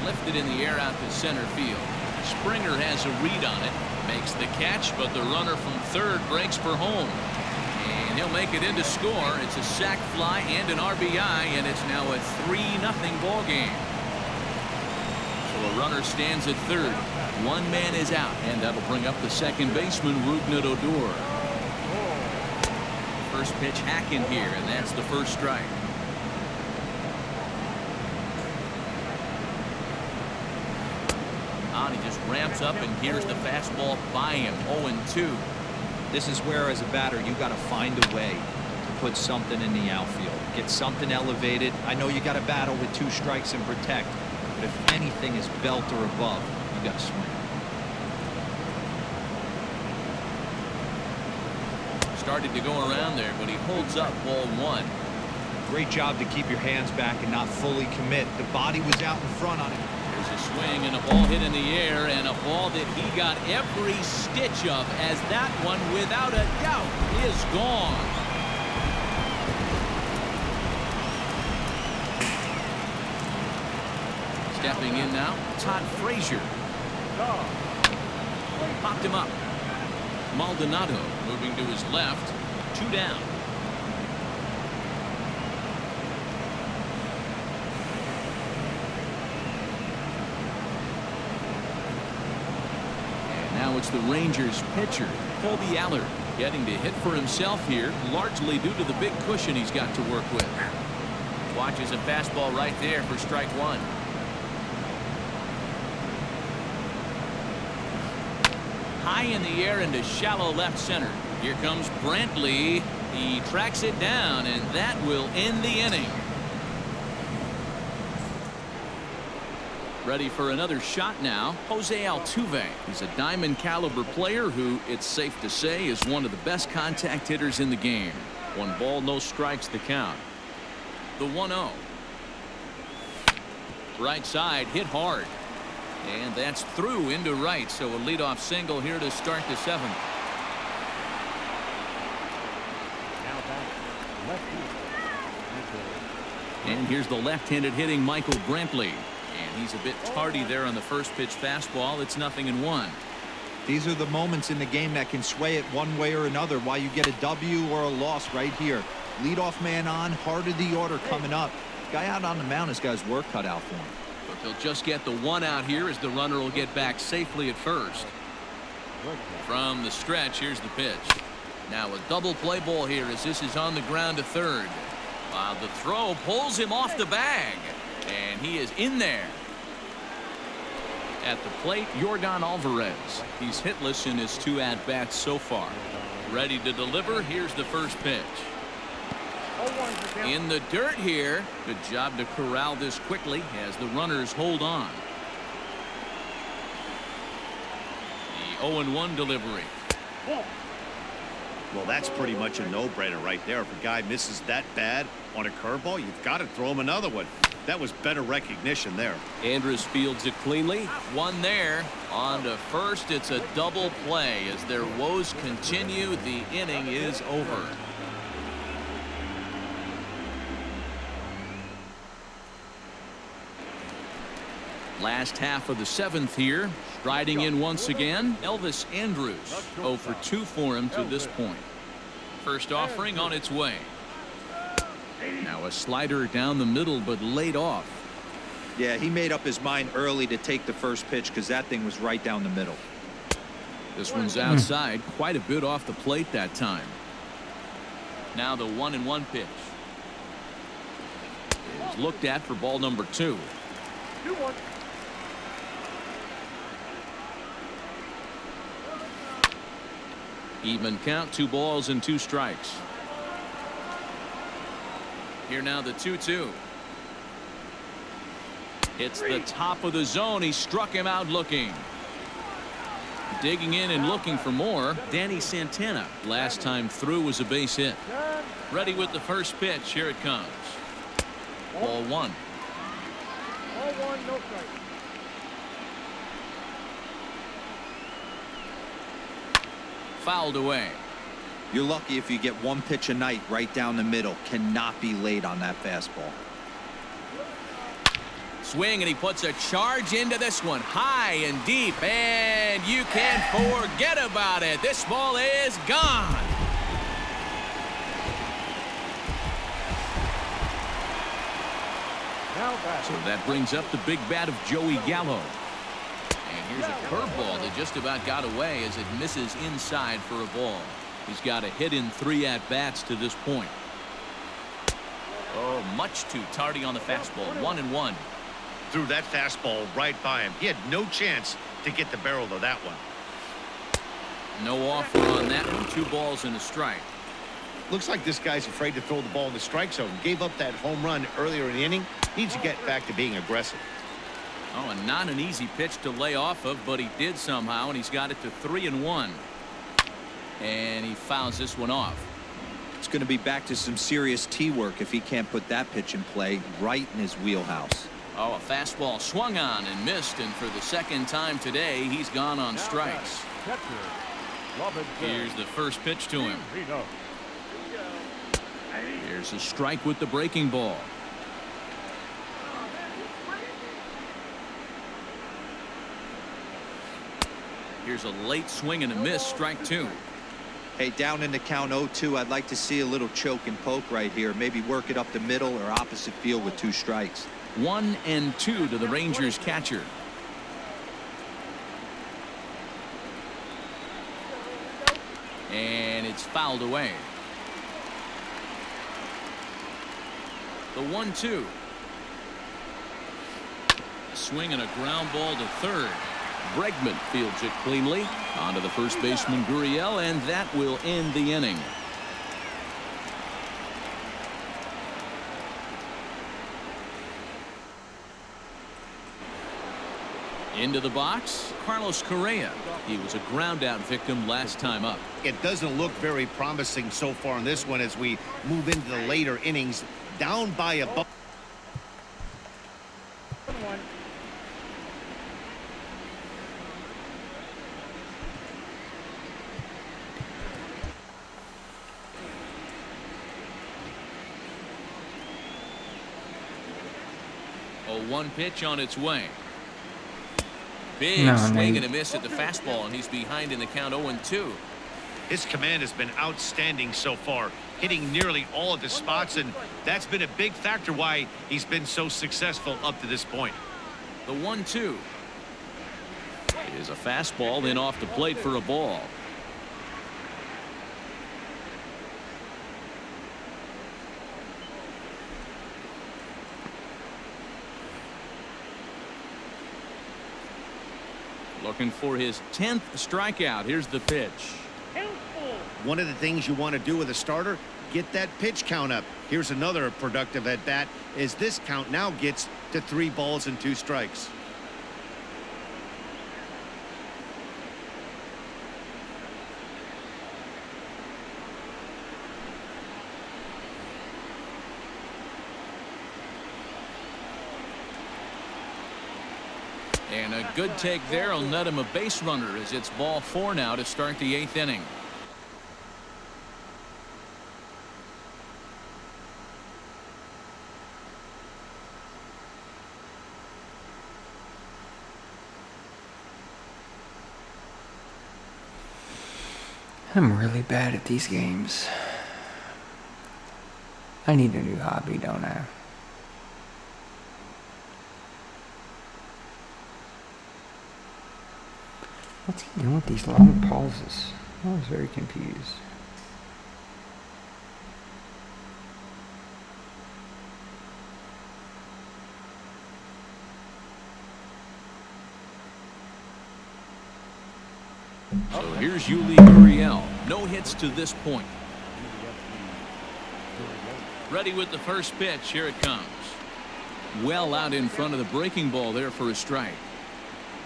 Lifted in the air out to center field. Springer has a read on it. Makes the catch, but the runner from third breaks for home. And he'll make it in to score. It's a sac fly and an RBI, and it's now a 3-0 ball game. So a runner stands at third. One man is out, and that'll bring up the second baseman, Rougned Odor. First pitch hacking here, and that's the first strike. He just ramps up, and here's the fastball by him. 0-2. This is where, as a batter, you got to find a way to put something in the outfield. Get something elevated. I know you got to battle with 2 strikes and protect, but if anything is belt or above, you got to swing. Started to go around there, but he holds up ball 1. Great job to keep your hands back and not fully commit. The body was out in front on him. There's a swing and a ball hit in the air, and a ball that he got every stitch of, as that one, without a doubt, is gone. Stepping in now, Todd Frazier. Popped him up. Maldonado moving to his left. 2 down. Now it's the Rangers pitcher, Colby Allard, getting to hit for himself here, largely due to the big cushion he's got to work with. Watches a fastball right there for strike 1. High in the air into shallow left center. Here comes Brantley. He tracks it down, and that will end the inning. Ready for another shot now, Jose Altuve. He's a diamond caliber player who, it's safe to say, is one of the best contact hitters in the game. 1 ball, no strikes to count. The 1-0. Right side hit hard. And that's through into right, so a leadoff single here to start the 7th. Now back. Lefty. And here's the left-handed hitting Michael Brantley. And he's a bit tardy there on the first pitch fastball. It's 0-1. These are the moments in the game that can sway it one way or another. Why you get a W or a loss right here. Leadoff man on, heart of the order coming up. Guy out on the mound has got his work cut out for him. But they'll just get the 1 out here as the runner will get back safely at first. From the stretch, here's the pitch. Now a double play ball here as this is on the ground to third. While the throw pulls him off the bag. And he is in there. At the plate, Yordan Alvarez. He's hitless in his 2 at-bats so far. Ready to deliver. Here's the first pitch. In the dirt here. Good job to corral this quickly as the runners hold on. The 0-1 delivery. Well, that's pretty much a no-brainer right there. If a guy misses that bad on a curveball, you've got to throw him another one. That was better recognition there. Andrus fields it cleanly. One there. On to first. It's a double play. As their woes continue, the inning is over. Last half of the 7th here. Striding in once again, Elvis Andrus. 0 for 2 for him to this point. First offering on its way. Now a slider down the middle, but laid off. Yeah, he made up his mind early to take the first pitch because that thing was right down the middle. This one's outside, quite a bit off the plate that time. Now the 1-1 pitch is looked at for ball number 2. 2-1. Even count, 2 balls and 2 strikes. Here now the 2-2. It's the top of the zone. He struck him out looking. Digging in and looking for more. Danny Santana. Last time through was a base hit. Ready with the first pitch. Here it comes. Ball 1. Ball 1, no strike. Fouled away. You're lucky if you get 1 pitch a night right down the middle. Cannot be late on that fastball. Swing, and he puts a charge into this one. High and deep, and you can't forget about it. This ball is gone. Now back. So that brings up the big bat of Joey Gallo. And here's a curveball that just about got away as it misses inside for a ball. He's got a hit in 3 at-bats to this point. Oh, much too tardy on the fastball. 1-1. Threw that fastball right by him. He had no chance to get the barrel of that one. No offer on that one. 2 balls and a strike. Looks like this guy's afraid to throw the ball in the strike zone. Gave up that home run earlier in the inning. Needs to get back to being aggressive. Oh, and not an easy pitch to lay off of, but he did somehow, and he's got it to 3-1. And he fouls this one off. It's going to be back to some serious tee work if he can't put that pitch in play right in his wheelhouse. Oh, a fastball swung on and missed, and for the 2nd time today, he's gone on strikes. Here's the first pitch to him. Here's a strike with the breaking ball. Here's a late swing and a miss, strike 2. Hey, down in the count 0-2, I'd like to see a little choke and poke right here. Maybe work it up the middle or opposite field with 2 strikes. 1-2 to the Rangers catcher. And it's fouled away. The 1-2. Swing and a ground ball to third. Bregman fields it cleanly. On to the first baseman Gurriel, and that will end the inning. Into the box, Carlos Correa. He was a ground out victim last time up. It doesn't look very promising so far in this one as we move into the later innings. Down by a ball. 1-1. A 1 pitch on its way. Big swing Nate. and a miss at the fastball, and he's behind in the count 0-2. His command has been outstanding so far, hitting nearly all of the spots, and that's been a big factor why he's been so successful up to this point. The 1-2 is a fastball, then off the plate for a ball. Looking for his 10th strikeout. Here's the pitch. One of the things you want to do with a starter, get that pitch count up. Here's another productive at bat as this count now gets to 3 balls and 2 strikes. And a good take there will net him a base runner as it's ball 4 now to start the 8th inning. I'm really bad at these games. I need a new hobby, don't I? What's he doing with these long pauses? I was very confused. So here's Yuli Gurriel. No hits to this point. Ready with the first pitch. Here it comes. Well out in front of the breaking ball there for a strike.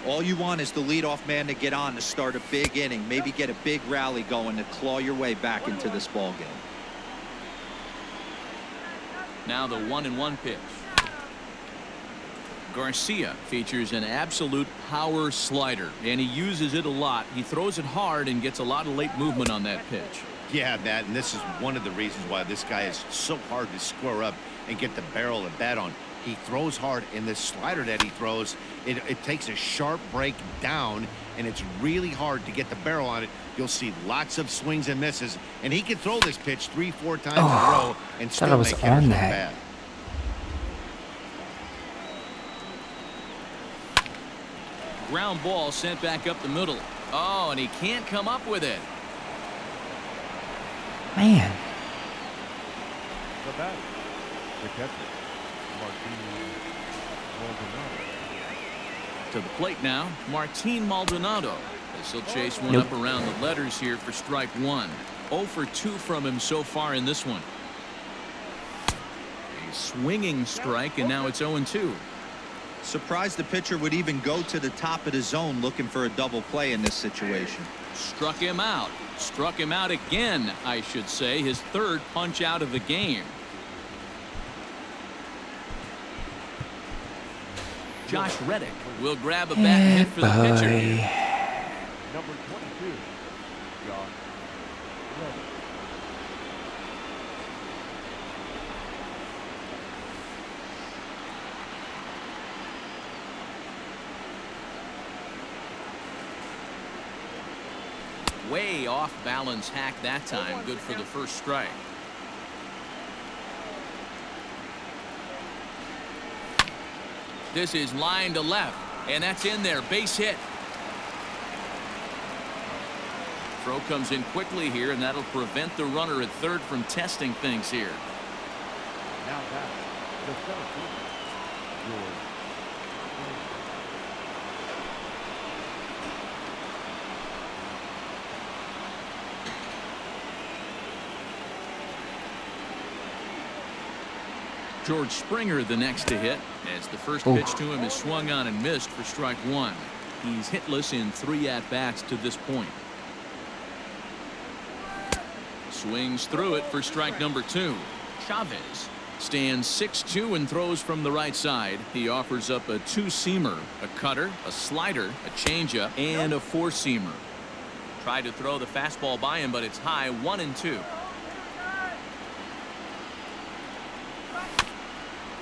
All you want is the leadoff man to get on to start a big inning, maybe get a big rally going to claw your way back into this ball game. Now the 1-1 pitch. Garcia features an absolute power slider, and he uses it a lot. He throws it hard and gets a lot of late movement on that pitch. Yeah, Matt, and this is one of the reasons why this guy is so hard to square up and get the barrel of bat on. He throws hard, and this slider that he throws, it takes a sharp break down, and it's really hard to get the barrel on it. You'll see lots of swings and misses, and he can throw this pitch 3-4 times in a row and still make hitters look bad. Ground ball sent back up the middle. Oh, and he can't come up with it. Man. The batter, the catcher, To the plate now, Martin Maldonado. This will chase one up around the letters here for strike 1. 0 for 2 from him so far in this one. A swinging strike, and now it's 0-2. Surprised the pitcher would even go to the top of the zone looking for a double play in this situation. Struck him out. Struck him out again, I should say. His 3rd punch out of the game. Josh Reddick will grab a bat and hit for the pitcher. number 22, Josh Reddick. Way off balance hack that time. Good for the first strike. This is line to left, and that's in there. Base hit. Throw comes in quickly here, and that'll prevent the runner at 3rd from testing things here. Now back, the center fielder, George. George Springer the next to hit, as the first pitch to him is swung on and missed for strike 1. He's hitless in 3 at-bats to this point. Swings through it for strike number 2. Chavez stands 6-2 and throws from the right side. He offers up a 2-seamer, a cutter, a slider, a changeup, and a 4-seamer. Tried to throw the fastball by him, but it's high. 1-2.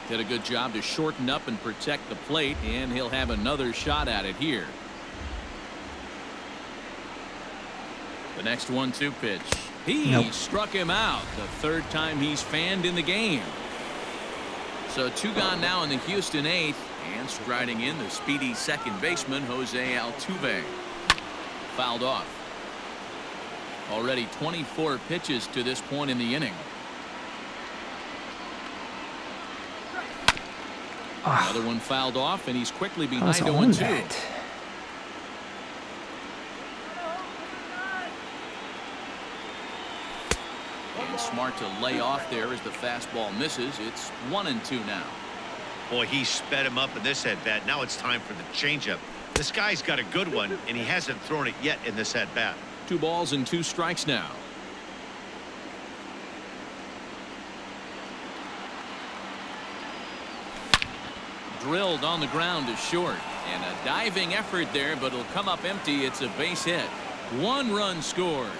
Did a good job to shorten up and protect the plate, and he'll have another shot at it here. The next 1-2 pitch. He struck him out. The 3rd time he's fanned in the game. So 2 gone now in the Houston 8th, and striding in the speedy second baseman Jose Altuve. Fouled off. Already 24 pitches to this point in the inning. Another one fouled off, and he's quickly behind 0-2. And smart to lay off there as the fastball misses. It's 1-2 now. Boy, he sped him up in this at-bat. Now it's time for the changeup. This guy's got a good one, and he hasn't thrown it yet in this at-bat. 2 balls and 2 strikes now. Drilled on the ground to short. And a diving effort there, but it'll come up empty. It's a base hit. 1 run scores.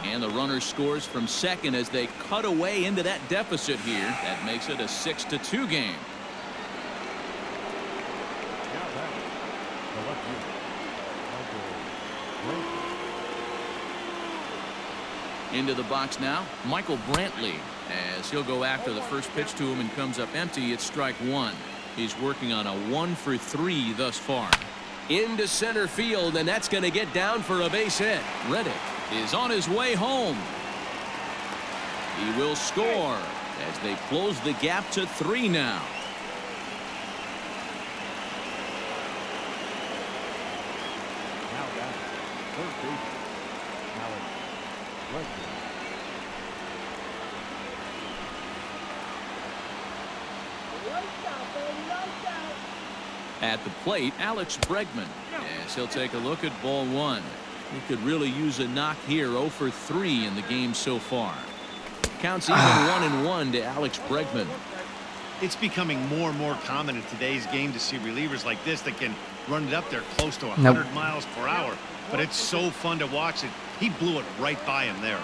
And the runner scores from second as they cut away into that deficit here. That makes it a 6-2 game. Into the box now, Michael Brantley, as he'll go after the first pitch to him and comes up empty. It's strike 1. He's working on a 1-for-3 thus far. Into center field, and that's going to get down for a base hit. Reddick is on his way home. He will score as they close the gap to 3 now. Now back, third baseman, Alex Bregman. At the plate, Alex Bregman, as he'll take a look at ball 1. He could really use a knock here. 0-for-3 in the game so far. Counts even 1-1 to Alex Bregman. It's becoming more and more common in today's game to see relievers like this that can run it up there close to 100 miles per hour. But it's so fun to watch it. He blew it right by him there.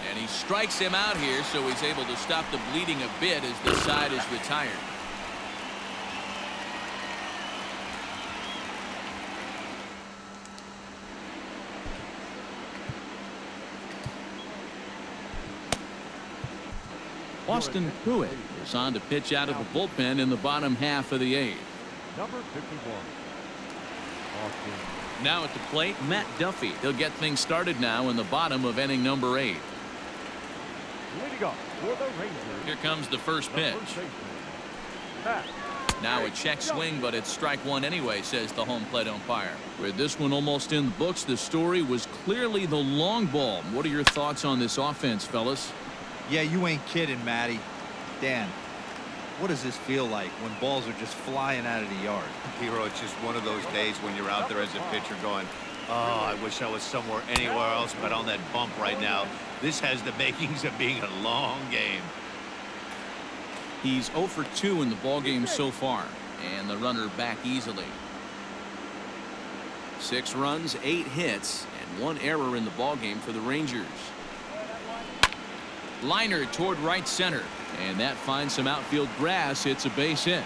And he strikes him out here, so he's able to stop the bleeding a bit as the side is retired. Austin Pruitt is on to pitch out of the bullpen in the bottom half of the 8th. Number 51. Austin. Now at the plate, Matt Duffy. He'll get things started now in the bottom of inning number 8. Leading off for the Rangers. Here comes the first pitch. Now a check swing, but it's strike 1 anyway, says the home plate umpire. With this one almost in the books, the story was clearly the long ball. What are your thoughts on this offense, fellas? Yeah, you ain't kidding, Matty. Dan, what does this feel like when balls are just flying out of the yard? Hero, it's just one of those days when you're out there as a pitcher going, oh, I wish I was somewhere anywhere else but on that bump right now. This has the makings of being a long game. He's 0-for-2 in the ballgame so far, and the runner back easily. 6 runs, 8 hits, and 1 error in the ballgame for the Rangers. Liner toward right center, and that finds some outfield grass. It's a base hit.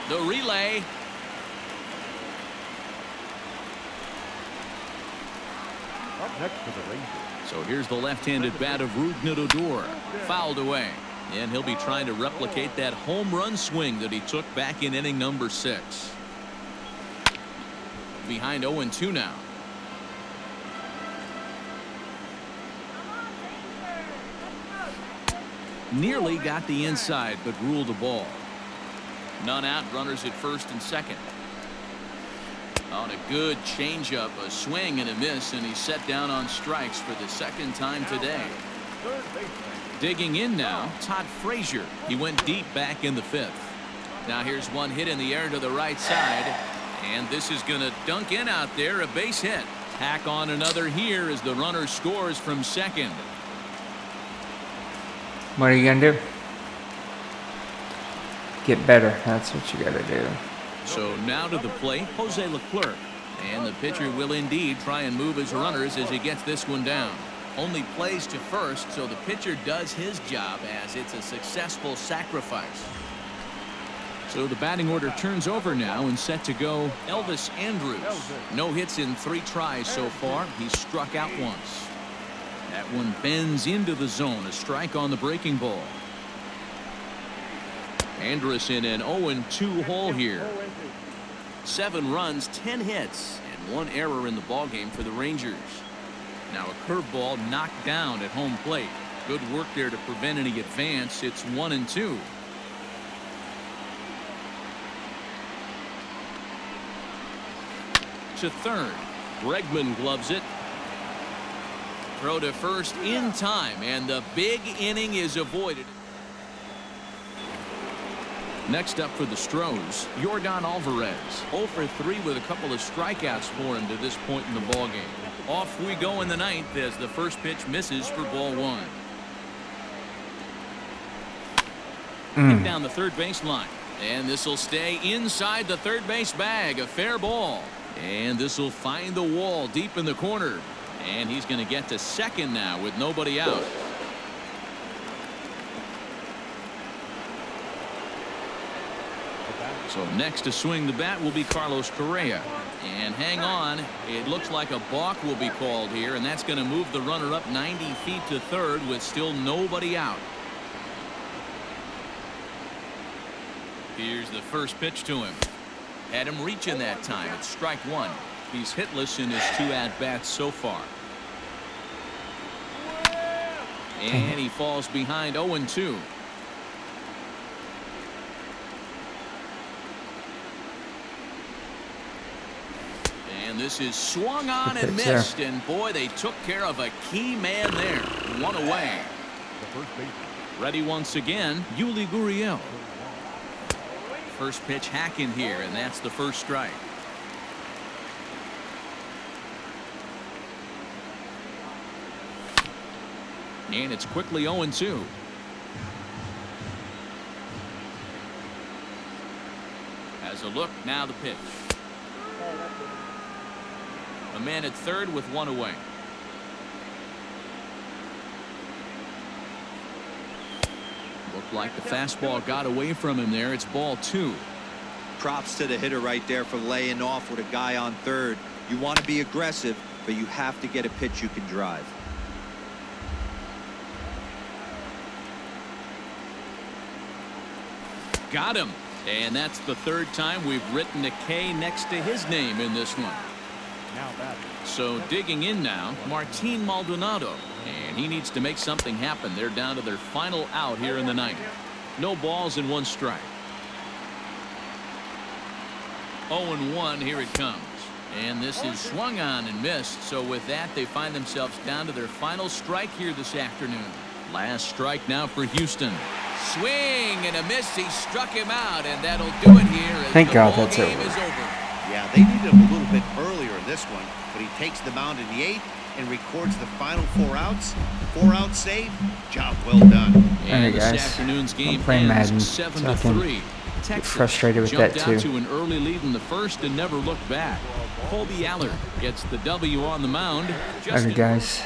The relay. Up next for the Rangers. So here's the left-handed bat of Rougned Odor, fouled away, and he'll be trying to replicate that home run swing that he took back in inning number 6. Behind 0-2 now. Nearly got the inside, but ruled the ball. None out, runners at first and second. On a good changeup, a swing and a miss, and he's set down on strikes for the second time today. Third baseman. Digging in now, Todd Frazier. He went deep back in the 5th. Now here's one hit in the air to the right side, and this is going to dunk in out there, a base hit. Tack on another here as the runner scores from second. What are you gonna do? Get better. That's what you gotta do. So now to the plate, Jose Leclerc. And the pitcher will indeed try and move his runners as he gets this one down. Only plays to first, so the pitcher does his job as it's a successful sacrifice. So the batting order turns over now and set to go Elvis Andrus. No hits in 3 tries so far. He's struck out once. That one bends into the zone. A strike on the breaking ball. Andrus in an 0-2 hole here. 7 runs, 10 hits, and 1 error in the ballgame for the Rangers. Now a curveball knocked down at home plate. Good work there to prevent any advance. It's 1-2. To third. Bregman gloves it. Throw to first in time, and the big inning is avoided. Next up for the Astros, Yordan Alvarez. 0 for 3 with a couple of strikeouts for him to this point in the ballgame. Off we go in the ninth as the first pitch misses for ball 1. Hit down the third baseline. And this will stay inside the third base bag. A fair ball. And this will find the wall deep in the corner. And he's going to get to second now with nobody out. So next to swing the bat will be Carlos Correa. And hang on, it looks like a balk will be called here, and that's going to move the runner up 90 feet to third with still nobody out. Here's the first pitch to him. Had him reaching that time. It's strike 1. He's hitless in his 2 at-bats so far. And he falls behind 0-2. And this is swung on and missed. And boy, they took care of a key man there. 1 away. Ready once again, Yuli Gurriel. First pitch hacking here, and that's the first strike. And it's quickly 0-2. As a look, now the pitch. A man at third with 1 away. Looked like the fastball got away from him there. It's ball 2. Props to the hitter right there for laying off with a guy on third. You want to be aggressive, but you have to get a pitch you can drive. Got him. And that's the third time we've written a K next to his name in this one. So digging in now, Martin Maldonado. And he needs to make something happen. They're down to their final out here in the ninth. No balls and 1 strike. 0-1. Here it comes. And this is swung on and missed. So with that, they find themselves down to their final strike here this afternoon. Last strike now for Houston. Swing and a miss. He struck him out, and that'll do it here. Thank God that's over. Yeah, they needed him a little bit earlier in this one, but he takes the mound in the 8th and records the final 4 outs. 4 out save. Job well done. And guys, this afternoon's game I'm playing Madden, ends 7-3. Get frustrated with that jumped too. out to an early lead in the first and never looked back. Colby Allard gets the W on the mound. Alright guys,